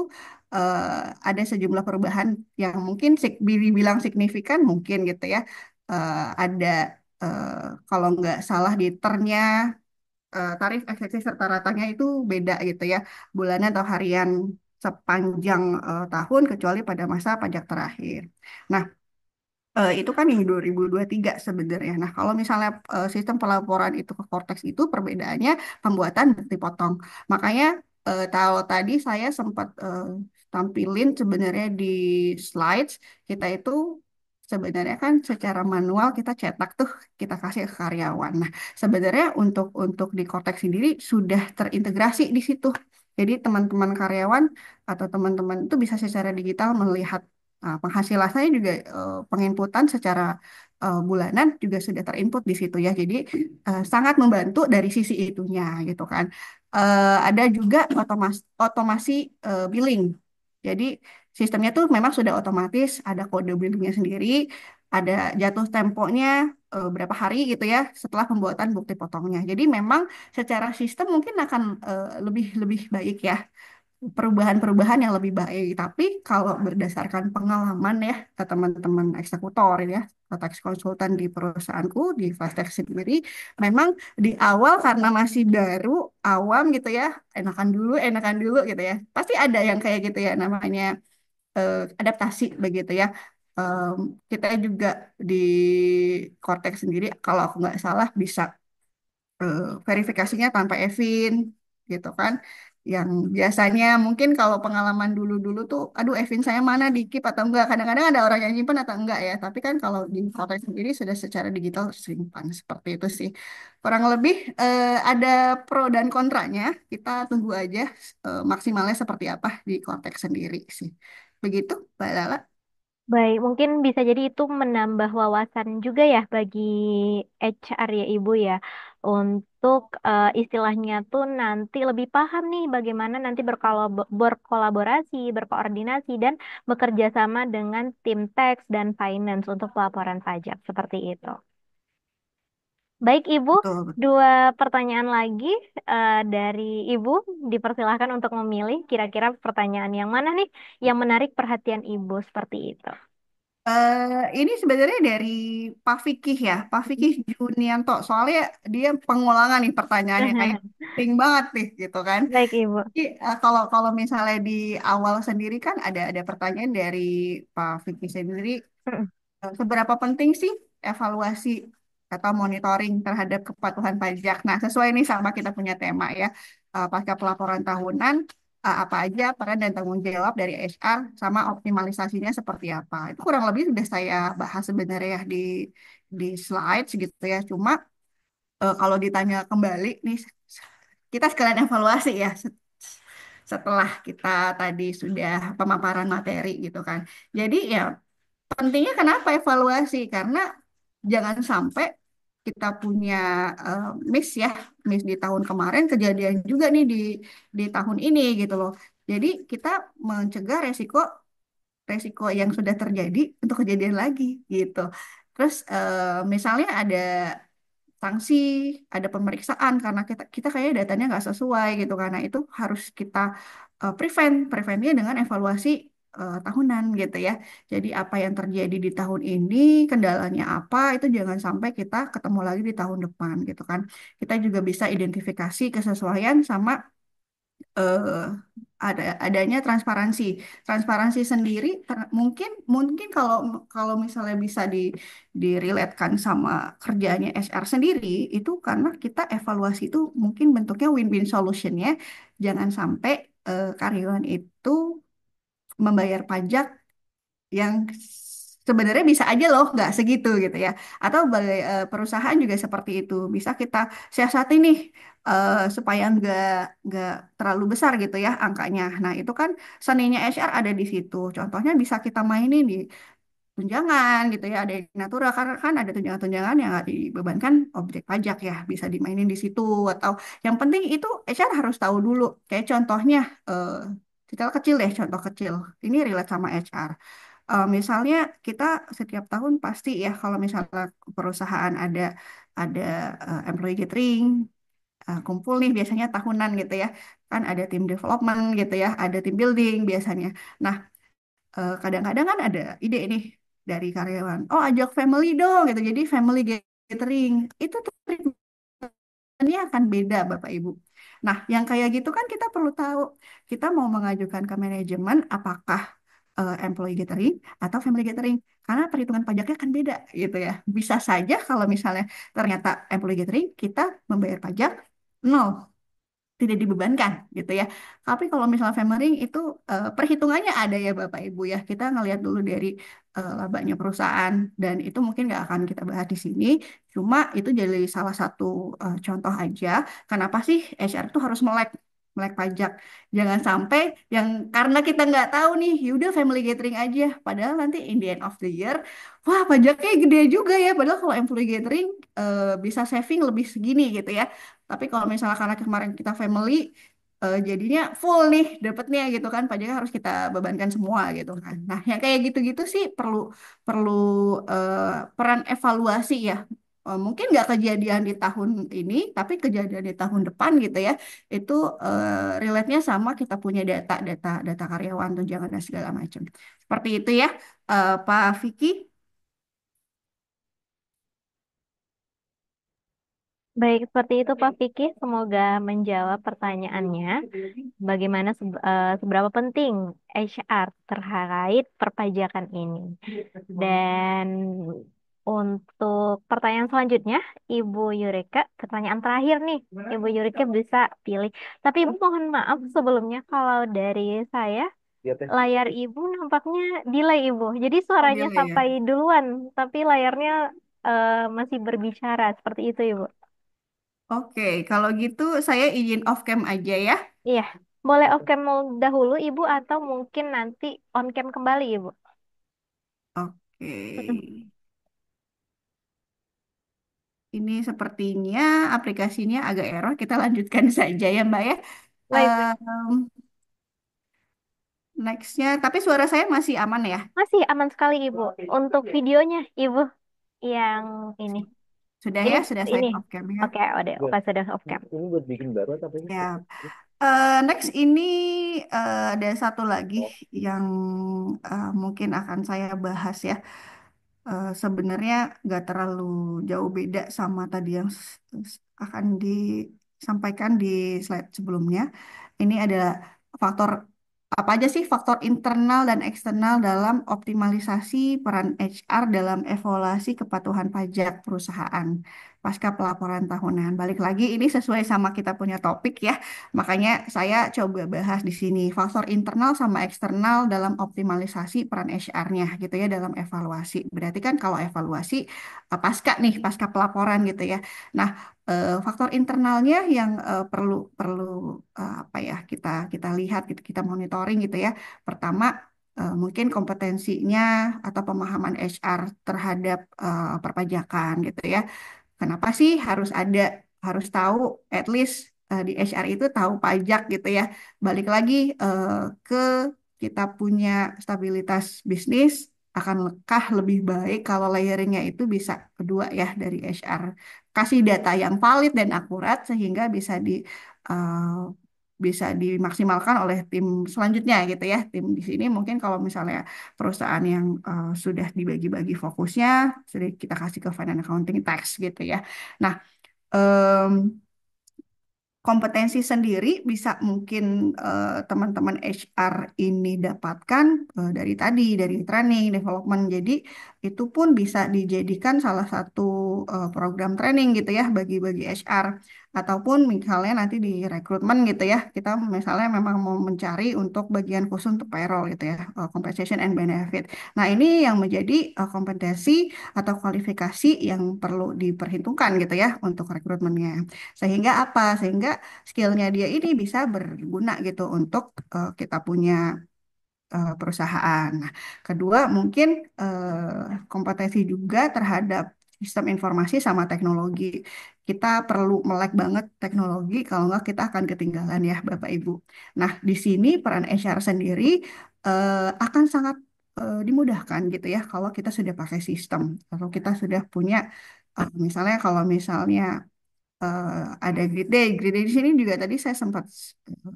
ada sejumlah perubahan yang mungkin dibilang signifikan mungkin gitu ya. Ada kalau nggak salah di ternya tarif efektif serta ratanya itu beda gitu ya, bulanan atau harian sepanjang tahun kecuali pada masa pajak terakhir. Nah, itu kan yang 2023 sebenarnya. Nah, kalau misalnya sistem pelaporan itu ke Cortex itu perbedaannya pembuatan bukti potong. Makanya tahu tadi saya sempat tampilin sebenarnya di slides kita itu sebenarnya kan secara manual kita cetak tuh kita kasih ke karyawan. Nah, sebenarnya untuk di Cortex sendiri sudah terintegrasi di situ. Jadi teman-teman karyawan atau teman-teman itu bisa secara digital melihat. Nah, penghasilan saya juga penginputan secara bulanan juga sudah terinput di situ ya. Jadi sangat membantu dari sisi itunya gitu kan. Ada juga otomasi billing. Jadi sistemnya tuh memang sudah otomatis, ada kode billingnya sendiri, ada jatuh temponya berapa hari gitu ya setelah pembuatan bukti potongnya. Jadi memang secara sistem mungkin akan lebih lebih baik ya, perubahan-perubahan yang lebih baik. Tapi kalau berdasarkan pengalaman ya ke teman-teman eksekutor ya, atau tax konsultan di perusahaanku di Fastech sendiri, memang di awal karena masih baru, awam gitu ya, enakan dulu gitu ya. Pasti ada yang kayak gitu ya namanya adaptasi begitu ya. Kita juga di Cortex sendiri, kalau aku nggak salah bisa verifikasinya tanpa Evin gitu kan, yang biasanya mungkin kalau pengalaman dulu-dulu tuh aduh Evin saya mana di keep atau enggak, kadang-kadang ada orang yang nyimpen atau enggak ya, tapi kan kalau di Kotak sendiri sudah secara digital simpan seperti itu sih kurang lebih. Ada pro dan kontranya, kita tunggu aja maksimalnya seperti apa di konteks sendiri sih, begitu Mbak Lala. Baik, mungkin bisa jadi itu menambah wawasan juga ya bagi HR ya Ibu ya. Untuk istilahnya tuh nanti lebih paham nih bagaimana nanti berkolaborasi, berkoordinasi, dan bekerja sama dengan tim tax dan finance untuk pelaporan pajak seperti itu. Baik Ibu, Betul, betul. dua pertanyaan lagi dari Ibu. Dipersilahkan untuk memilih kira-kira pertanyaan yang mana nih yang menarik perhatian Ibu seperti itu. Ini sebenarnya dari Pak Fikih ya, Pak Fikih Junianto. Soalnya dia pengulangan nih pertanyaannya kayak penting banget nih gitu kan. Baik, Ibu. Jadi kalau kalau misalnya di awal sendiri kan ada pertanyaan dari Pak Fikih sendiri. Mm. Seberapa penting sih evaluasi atau monitoring terhadap kepatuhan pajak? Nah, sesuai ini sama kita punya tema ya, pasca pelaporan tahunan, apa aja peran dan tanggung jawab dari HR sama optimalisasinya seperti apa. Itu kurang lebih sudah saya bahas sebenarnya ya di slides gitu ya. Cuma kalau ditanya kembali nih, kita sekalian evaluasi ya setelah kita tadi sudah pemaparan materi gitu kan. Jadi ya pentingnya kenapa evaluasi? Karena jangan sampai kita punya eh, miss ya, miss di tahun kemarin kejadian juga nih di tahun ini gitu loh. Jadi kita mencegah resiko resiko yang sudah terjadi untuk kejadian lagi gitu. Terus misalnya ada sanksi, ada pemeriksaan karena kita kita kayaknya datanya nggak sesuai gitu, karena itu harus kita preventnya dengan evaluasi tahunan gitu ya. Jadi apa yang terjadi di tahun ini, kendalanya apa, itu jangan sampai kita ketemu lagi di tahun depan gitu kan. Kita juga bisa identifikasi kesesuaian sama eh, adanya transparansi. Transparansi sendiri mungkin mungkin kalau kalau misalnya bisa diriletkan sama kerjanya HR sendiri itu karena kita evaluasi itu mungkin bentuknya win-win solutionnya, jangan sampai karyawan itu membayar pajak yang sebenarnya bisa aja loh nggak segitu gitu ya, atau perusahaan juga seperti itu bisa kita siasati nih. supaya nggak terlalu besar gitu ya angkanya. Nah, itu kan seninya HR ada di situ. Contohnya bisa kita mainin di tunjangan gitu ya, ada yang natural karena kan ada tunjangan-tunjangan yang nggak dibebankan objek pajak ya, bisa dimainin di situ. Atau yang penting itu HR harus tahu dulu. Kayak contohnya kita kecil deh, contoh kecil. Ini relate sama HR. Misalnya kita setiap tahun pasti ya kalau misalnya perusahaan ada employee gathering, kumpul nih biasanya tahunan gitu ya. Kan ada tim development gitu ya, ada tim building biasanya. Nah, kadang-kadang kan ada ide nih dari karyawan. Oh, ajak family dong gitu. Jadi family gathering. Itu tuh treatmentnya akan beda Bapak Ibu. Nah, yang kayak gitu kan kita perlu tahu. Kita mau mengajukan ke manajemen apakah employee gathering atau family gathering. Karena perhitungan pajaknya kan beda gitu ya. Bisa saja kalau misalnya ternyata employee gathering kita membayar pajak nol, tidak dibebankan gitu ya. Tapi kalau misalnya family itu perhitungannya ada ya Bapak Ibu ya. Kita ngelihat dulu dari labanya perusahaan dan itu mungkin nggak akan kita bahas di sini. Cuma itu jadi salah satu contoh aja. Kenapa sih HR itu harus melek melek pajak? Jangan sampai yang karena kita nggak tahu nih, yaudah family gathering aja. Padahal nanti in the end of the year, wah pajaknya gede juga ya. Padahal kalau employee gathering bisa saving lebih segini gitu ya. Tapi kalau misalnya karena kemarin kita family, jadinya full nih dapetnya gitu kan, pajaknya harus kita bebankan semua gitu kan. Nah, yang kayak gitu-gitu sih perlu perlu peran evaluasi ya. Mungkin nggak kejadian di tahun ini, tapi kejadian di tahun depan gitu ya. Itu relate-nya sama kita punya data karyawan, tunjangan dan segala macam. Seperti itu ya, Pak Vicky. Baik, seperti itu Pak Vicky. Semoga menjawab pertanyaannya. Bagaimana seberapa penting HR terkait perpajakan ini. Dan untuk pertanyaan selanjutnya, Ibu Yurika, pertanyaan terakhir nih. Ibu Yurika bisa pilih. Tapi Ibu mohon maaf sebelumnya kalau dari saya, layar Ibu nampaknya delay Ibu. Jadi suaranya Adele ya. sampai duluan, tapi layarnya masih berbicara. Seperti itu Ibu. Oke, kalau gitu saya izin off cam aja ya. Iya, boleh off cam dahulu Ibu atau mungkin nanti on cam kembali Ibu. Oke. Ini sepertinya aplikasinya agak error. Kita lanjutkan saja ya, Mbak ya. Baik, baik. Nextnya, tapi suara saya masih aman ya? Masih aman sekali Ibu. Untuk videonya Ibu yang ini. Sudah Ini ya, sudah saya ini. off cam ya. Oke, udah, oke sudah off cam. Ya. Next ini ada satu lagi yang mungkin akan saya bahas ya. Sebenarnya nggak terlalu jauh beda sama tadi yang akan disampaikan di slide sebelumnya. Ini adalah faktor apa aja sih faktor internal dan eksternal dalam optimalisasi peran HR dalam evaluasi kepatuhan pajak perusahaan pasca pelaporan tahunan. Balik lagi ini sesuai sama kita punya topik ya. Makanya saya coba bahas di sini faktor internal sama eksternal dalam optimalisasi peran HR-nya gitu ya dalam evaluasi. Berarti kan kalau evaluasi pasca nih, pasca pelaporan gitu ya. Nah, faktor internalnya yang perlu perlu apa ya kita lihat gitu, kita monitoring gitu ya. Pertama mungkin kompetensinya atau pemahaman HR terhadap perpajakan gitu ya. Kenapa sih harus tahu at least di HR itu tahu pajak gitu ya. Balik lagi ke kita punya stabilitas bisnis akan lekah lebih baik kalau layeringnya itu bisa kedua ya dari HR. Kasih data yang valid dan akurat sehingga bisa dimaksimalkan oleh tim selanjutnya gitu ya. Tim di sini mungkin kalau misalnya perusahaan yang sudah dibagi-bagi fokusnya, sudah kita kasih ke finance accounting tax gitu ya. Nah, em, kompetensi sendiri bisa mungkin teman-teman HR ini dapatkan dari training, development. Jadi itu pun bisa dijadikan salah satu program training gitu ya bagi-bagi HR. ataupun misalnya nanti di rekrutmen gitu ya, kita misalnya memang mau mencari untuk bagian khusus untuk payroll gitu ya, compensation and benefit. Nah, ini yang menjadi kompetensi atau kualifikasi yang perlu diperhitungkan gitu ya untuk rekrutmennya. Sehingga apa? Sehingga skillnya dia ini bisa berguna gitu untuk kita punya perusahaan. Nah, kedua mungkin kompetensi juga terhadap sistem informasi sama teknologi. Kita perlu melek banget teknologi, kalau nggak kita akan ketinggalan ya Bapak Ibu. Nah, di sini peran HR sendiri akan sangat dimudahkan gitu ya kalau kita sudah pakai sistem, kalau kita sudah punya misalnya kalau misalnya ada grid day. Grid day di sini juga tadi saya sempat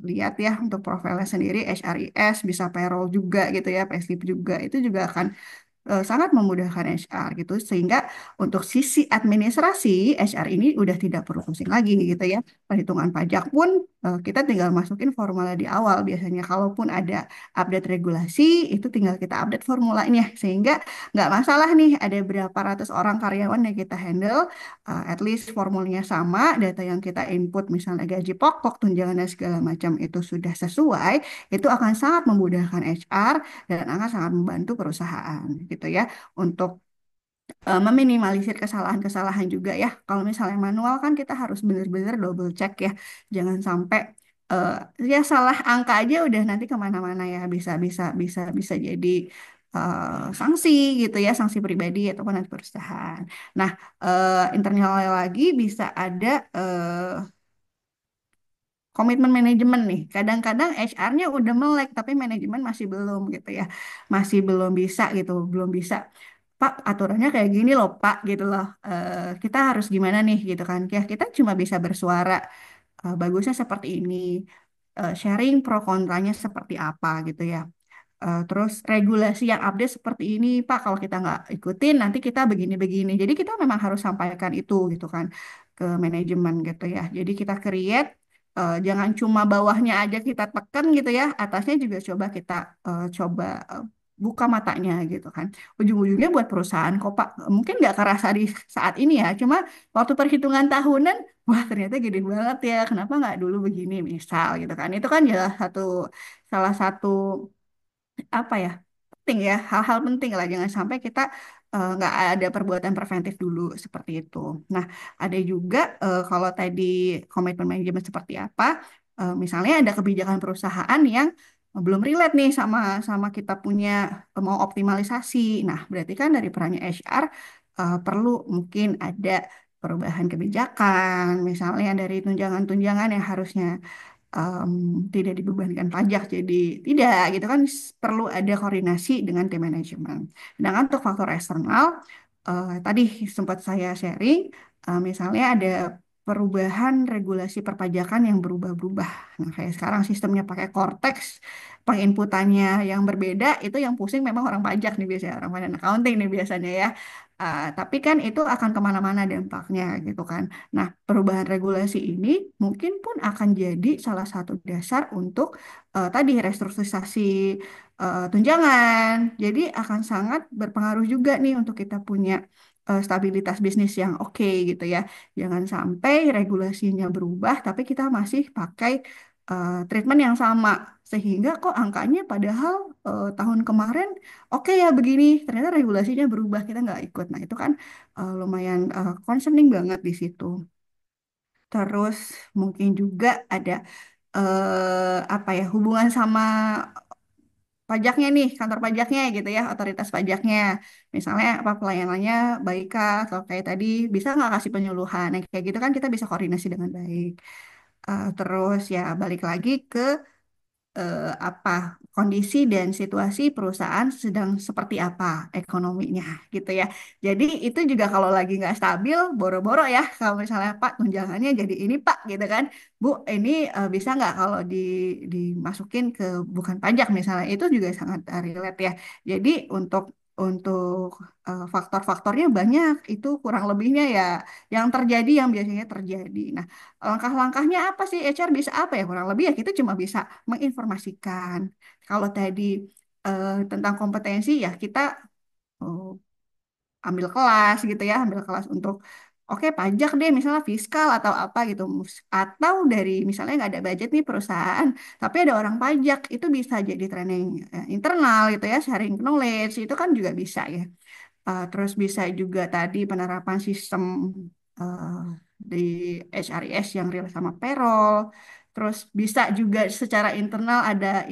lihat ya untuk profilnya sendiri HRIS bisa payroll juga gitu ya, payslip juga. Itu juga akan sangat memudahkan HR gitu sehingga untuk sisi administrasi HR ini udah tidak perlu pusing lagi gitu ya. Perhitungan pajak pun kita tinggal masukin formula di awal biasanya kalaupun ada update regulasi itu tinggal kita update formulanya sehingga nggak masalah nih ada berapa ratus orang karyawan yang kita handle, at least formulanya sama, data yang kita input misalnya gaji pokok, tunjangan dan segala macam itu sudah sesuai, itu akan sangat memudahkan HR dan akan sangat membantu perusahaan gitu ya untuk meminimalisir kesalahan-kesalahan juga ya. Kalau misalnya manual kan kita harus benar-benar double check ya, jangan sampai eh, ya salah angka aja udah nanti kemana-mana ya bisa jadi sanksi gitu ya, sanksi pribadi ataupun nanti perusahaan. Nah, internal lagi bisa ada komitmen manajemen nih. Kadang-kadang HR-nya udah melek tapi manajemen masih belum gitu ya. Masih belum bisa gitu, belum bisa. Pak, aturannya kayak gini loh, Pak, gitu loh. Kita harus gimana nih gitu kan. Ya, kita cuma bisa bersuara bagusnya seperti ini. Sharing pro kontranya seperti apa gitu ya. Terus regulasi yang update seperti ini, Pak, kalau kita nggak ikutin nanti kita begini-begini. Jadi kita memang harus sampaikan itu gitu kan ke manajemen gitu ya. Jadi kita create, jangan cuma bawahnya aja kita tekan gitu ya, atasnya juga coba kita coba buka matanya gitu kan. Ujung-ujungnya buat perusahaan kok Pak. Mungkin nggak kerasa di saat ini ya, cuma waktu perhitungan tahunan, wah ternyata gede banget ya. Kenapa nggak dulu begini misal gitu kan. Itu kan ya salah satu apa ya penting ya hal-hal penting lah jangan sampai kita nggak ada perbuatan preventif dulu seperti itu. Nah ada juga kalau tadi komitmen manajemen seperti apa, misalnya ada kebijakan perusahaan yang belum relate nih sama sama kita punya mau optimalisasi. Nah berarti kan dari perannya HR perlu mungkin ada perubahan kebijakan, misalnya dari tunjangan-tunjangan yang harusnya em, tidak dibebankan pajak. Jadi tidak gitu kan perlu ada koordinasi dengan tim manajemen. Sedangkan untuk faktor eksternal tadi sempat saya sharing misalnya ada perubahan regulasi perpajakan yang berubah-berubah. Nah, kayak sekarang sistemnya pakai Cortex, penginputannya yang berbeda, itu yang pusing memang orang pajak nih biasanya, orang finance accounting nih biasanya ya. Tapi kan itu akan kemana-mana dampaknya gitu kan. Nah, perubahan regulasi ini mungkin pun akan jadi salah satu dasar untuk tadi restrukturisasi tunjangan. Jadi akan sangat berpengaruh juga nih untuk kita punya stabilitas bisnis yang oke gitu ya. Jangan sampai regulasinya berubah, tapi kita masih pakai treatment yang sama. Sehingga kok angkanya padahal tahun kemarin oke ya begini, ternyata regulasinya berubah, kita nggak ikut. Nah itu kan lumayan concerning banget di situ. Terus mungkin juga ada apa ya hubungan sama pajaknya nih, kantor pajaknya gitu ya, otoritas pajaknya. Misalnya apa pelayanannya baikkah atau kayak tadi bisa nggak kasih penyuluhan. Nah, kayak gitu kan kita bisa koordinasi dengan baik. Terus ya balik lagi ke apa kondisi dan situasi perusahaan sedang seperti apa ekonominya gitu ya. Jadi itu juga kalau lagi nggak stabil, boro-boro ya. Kalau misalnya Pak tunjangannya jadi ini Pak gitu kan, Bu ini bisa nggak kalau dimasukin ke bukan pajak misalnya itu juga sangat relate ya. Jadi untuk faktor-faktornya banyak itu kurang lebihnya ya yang terjadi yang biasanya terjadi. Nah langkah-langkahnya apa sih HR bisa apa ya kurang lebih ya kita cuma bisa menginformasikan. Kalau tadi tentang kompetensi ya kita eh, ambil kelas gitu ya, ambil kelas untuk oke pajak deh misalnya fiskal atau apa gitu. Atau dari misalnya nggak ada budget nih perusahaan, tapi ada orang pajak, itu bisa jadi training internal gitu ya, sharing knowledge, itu kan juga bisa ya. Terus bisa juga tadi penerapan sistem eh, di HRIS yang real sama payroll. Terus bisa juga secara internal ada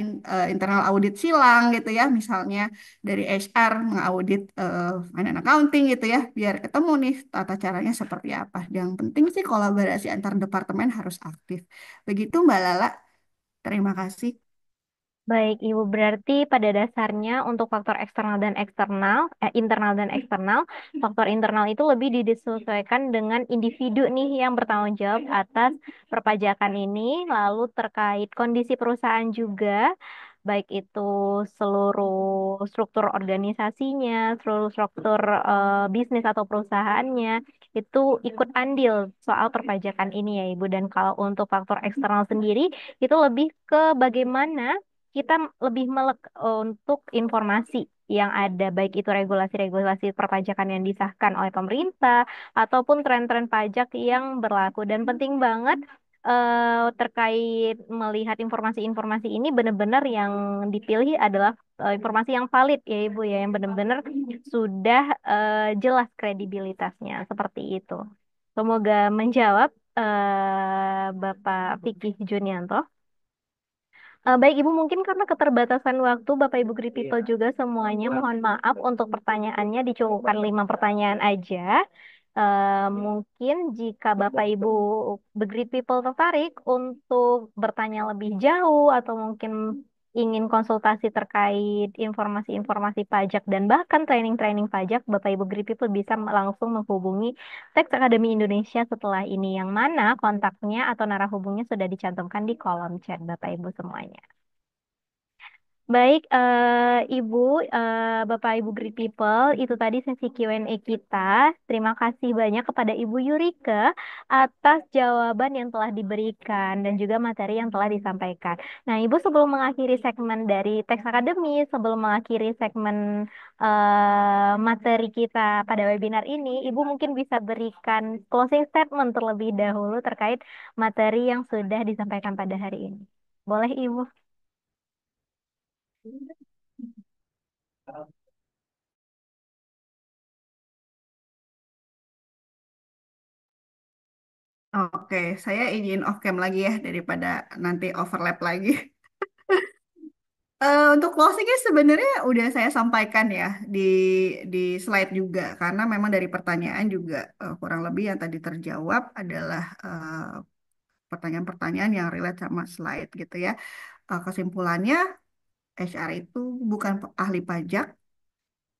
internal audit silang gitu ya. Misalnya dari HR mengaudit finance accounting gitu ya. Biar ketemu nih tata caranya seperti apa. Yang penting sih kolaborasi antar departemen harus aktif. Begitu Mbak Lala. Terima kasih. Baik, Ibu, berarti pada dasarnya untuk faktor eksternal dan eksternal, internal dan eksternal, faktor internal itu lebih disesuaikan dengan individu nih yang bertanggung jawab atas perpajakan ini, lalu terkait kondisi perusahaan juga, baik itu seluruh struktur organisasinya, seluruh struktur bisnis atau perusahaannya, itu ikut andil soal perpajakan ini ya, Ibu. Dan kalau untuk faktor eksternal sendiri, itu lebih ke bagaimana kita lebih melek untuk informasi yang ada, baik itu regulasi-regulasi perpajakan yang disahkan oleh pemerintah ataupun tren-tren pajak yang berlaku. Dan penting banget terkait melihat informasi-informasi ini benar-benar yang dipilih adalah informasi yang valid ya Ibu ya, yang benar-benar sudah jelas kredibilitasnya seperti itu. Semoga menjawab Bapak Vicky Junianto. Baik Ibu, mungkin karena keterbatasan waktu, Bapak Ibu Great People juga semuanya mohon maaf untuk pertanyaannya dicukupkan 5 pertanyaan aja. Mungkin jika Bapak Ibu Great People tertarik untuk bertanya lebih jauh atau mungkin ingin konsultasi terkait informasi-informasi pajak dan bahkan training-training pajak, Bapak Ibu Great People bisa langsung menghubungi Tax Academy Indonesia setelah ini, yang mana kontaknya atau narahubungnya sudah dicantumkan di kolom chat Bapak Ibu semuanya. Baik, Ibu, Bapak Ibu Great People, itu tadi sesi Q&A kita. Terima kasih banyak kepada Ibu Yurika atas jawaban yang telah diberikan dan juga materi yang telah disampaikan. Nah, Ibu, sebelum mengakhiri segmen dari Tax Academy, sebelum mengakhiri segmen materi kita pada webinar ini, Ibu mungkin bisa berikan closing statement terlebih dahulu terkait materi yang sudah disampaikan pada hari ini. Boleh, Ibu? Oke, saya izin off cam lagi ya daripada nanti overlap lagi. Untuk closingnya sebenarnya udah saya sampaikan ya di di slide juga karena memang dari pertanyaan juga kurang lebih yang tadi terjawab adalah pertanyaan-pertanyaan yang relate sama slide gitu ya. Kesimpulannya HR itu bukan ahli pajak,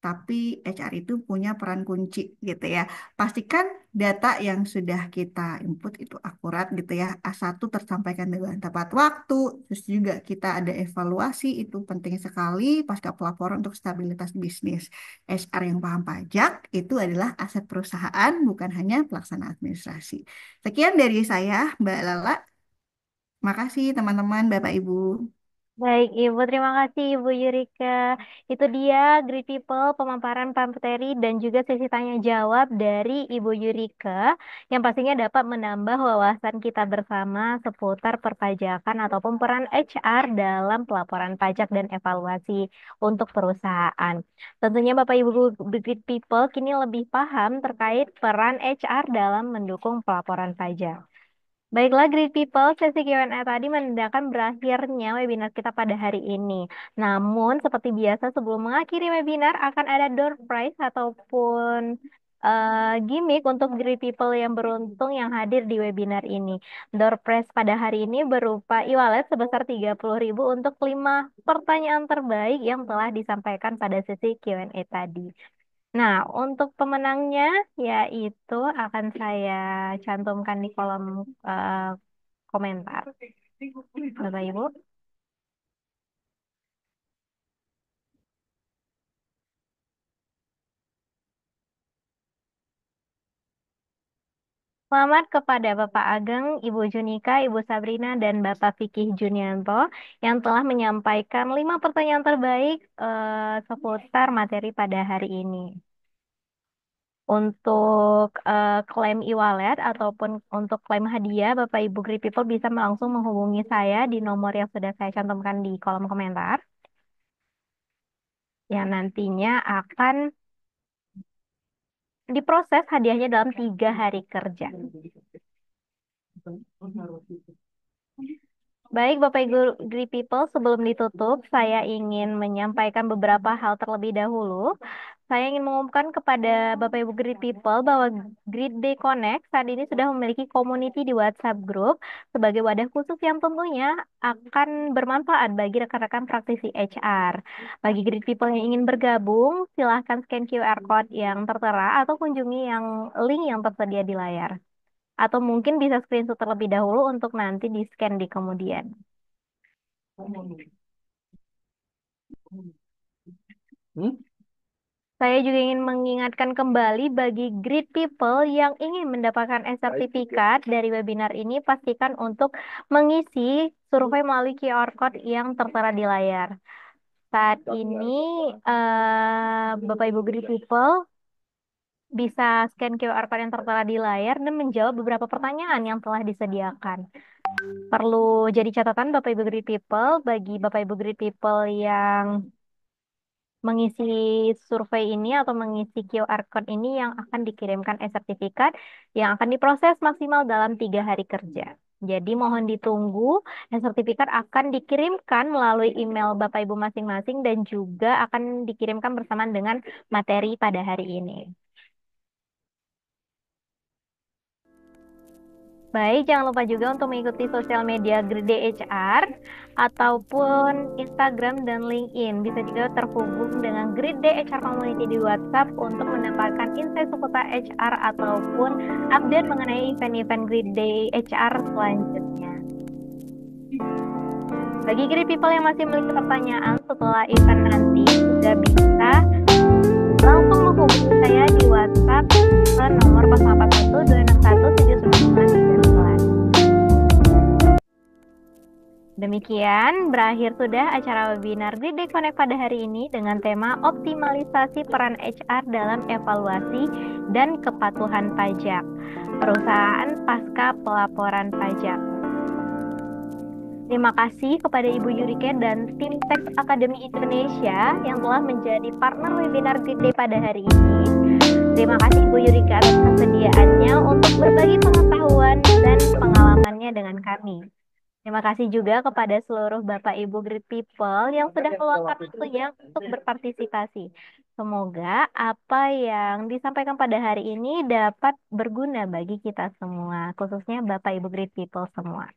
tapi HR itu punya peran kunci gitu ya. Pastikan data yang sudah kita input itu akurat gitu ya. A1 tersampaikan dengan tepat waktu. Terus juga kita ada evaluasi, itu penting sekali pasca pelaporan untuk stabilitas bisnis. HR yang paham pajak itu adalah aset perusahaan, bukan hanya pelaksana administrasi. Sekian dari saya, Mbak Lala. Makasih teman-teman, Bapak Ibu. Baik, Ibu. Terima kasih, Ibu Yurika. Itu dia, Great People, pemaparan materi dan juga sesi tanya jawab dari Ibu Yurika yang pastinya dapat menambah wawasan kita bersama seputar perpajakan ataupun peran HR dalam pelaporan pajak dan evaluasi untuk perusahaan. Tentunya Bapak Ibu Great People kini lebih paham terkait peran HR dalam mendukung pelaporan pajak. Baiklah, Great People, sesi Q&A tadi menandakan berakhirnya webinar kita pada hari ini. Namun, seperti biasa, sebelum mengakhiri webinar, akan ada door prize ataupun gimmick untuk Great People yang beruntung yang hadir di webinar ini. Door prize pada hari ini berupa e-wallet sebesar 30.000 untuk 5 pertanyaan terbaik yang telah disampaikan pada sesi Q&A tadi. Nah, untuk pemenangnya yaitu akan saya cantumkan di kolom eh, komentar. Bapak Ibu. Selamat kepada Bapak Ageng, Ibu Junika, Ibu Sabrina, dan Bapak Fikih Junianto yang telah menyampaikan 5 pertanyaan terbaik seputar materi pada hari ini. Untuk klaim e-wallet ataupun untuk klaim hadiah, Bapak Ibu Great People bisa langsung menghubungi saya di nomor yang sudah saya cantumkan di kolom komentar, yang nantinya akan diproses hadiahnya dalam 3 hari kerja. Baik, Bapak Ibu Great People, sebelum ditutup, saya ingin menyampaikan beberapa hal terlebih dahulu. Saya ingin mengumumkan kepada Bapak Ibu Great People bahwa Great Day Connect saat ini sudah memiliki community di WhatsApp Group sebagai wadah khusus yang tentunya akan bermanfaat bagi rekan-rekan praktisi HR. Bagi Great People yang ingin bergabung, silahkan scan QR Code yang tertera atau kunjungi yang link yang tersedia di layar. Atau mungkin bisa screenshot terlebih dahulu untuk nanti di-scan di kemudian. Saya juga ingin mengingatkan kembali bagi great people yang ingin mendapatkan sertifikat dari webinar ini, pastikan untuk mengisi survei melalui QR Code yang tertera di layar. Saat ini, Bapak Ibu great people bisa scan QR Code yang tertera di layar dan menjawab beberapa pertanyaan yang telah disediakan. Perlu jadi catatan Bapak Ibu great people, bagi Bapak Ibu great people yang mengisi survei ini atau mengisi QR code ini yang akan dikirimkan e-sertifikat yang akan diproses maksimal dalam 3 hari kerja. Jadi mohon ditunggu, e-sertifikat akan dikirimkan melalui email Bapak Ibu masing-masing dan juga akan dikirimkan bersamaan dengan materi pada hari ini. Baik, jangan lupa juga untuk mengikuti sosial media Grade HR ataupun Instagram dan LinkedIn. Bisa juga terhubung dengan Grade HR Community di WhatsApp untuk mendapatkan insight seputar HR ataupun update mengenai event-event Grade HR selanjutnya. Bagi Grade People yang masih memiliki pertanyaan setelah event nanti, juga bisa langsung menghubungi saya di WhatsApp ke nomor 0812617999. Demikian, berakhir sudah acara webinar Grid Day Connect pada hari ini dengan tema optimalisasi peran HR dalam evaluasi dan kepatuhan pajak, perusahaan pasca pelaporan pajak. Terima kasih kepada Ibu Yurike dan tim Tax Academy Indonesia yang telah menjadi partner webinar Grid Day pada hari ini. Terima kasih Ibu Yurike atas kesediaannya untuk berbagi pengetahuan dan pengalamannya dengan kami. Terima kasih juga kepada seluruh Bapak Ibu Great People yang sudah meluangkan waktunya untuk berpartisipasi. Semoga apa yang disampaikan pada hari ini dapat berguna bagi kita semua, khususnya Bapak Ibu Great People semua.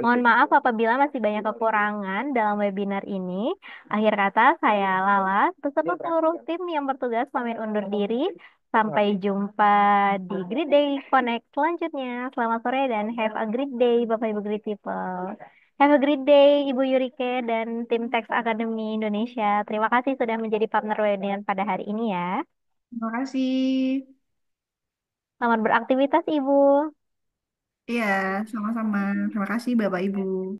Mohon maaf apabila masih banyak kekurangan dalam webinar ini. Akhir kata, saya Lala, beserta seluruh tim yang bertugas pamit undur diri. Sampai jumpa di Great Day Connect selanjutnya. Selamat sore dan have a great day, Bapak Ibu Great People. Have a great day, Ibu Yurike dan tim Tax Academy Indonesia. Terima kasih sudah menjadi partner webinar pada hari ini ya. Terima kasih. Selamat beraktivitas, Ibu. Iya, sama-sama. Terima kasih Bapak Ibu.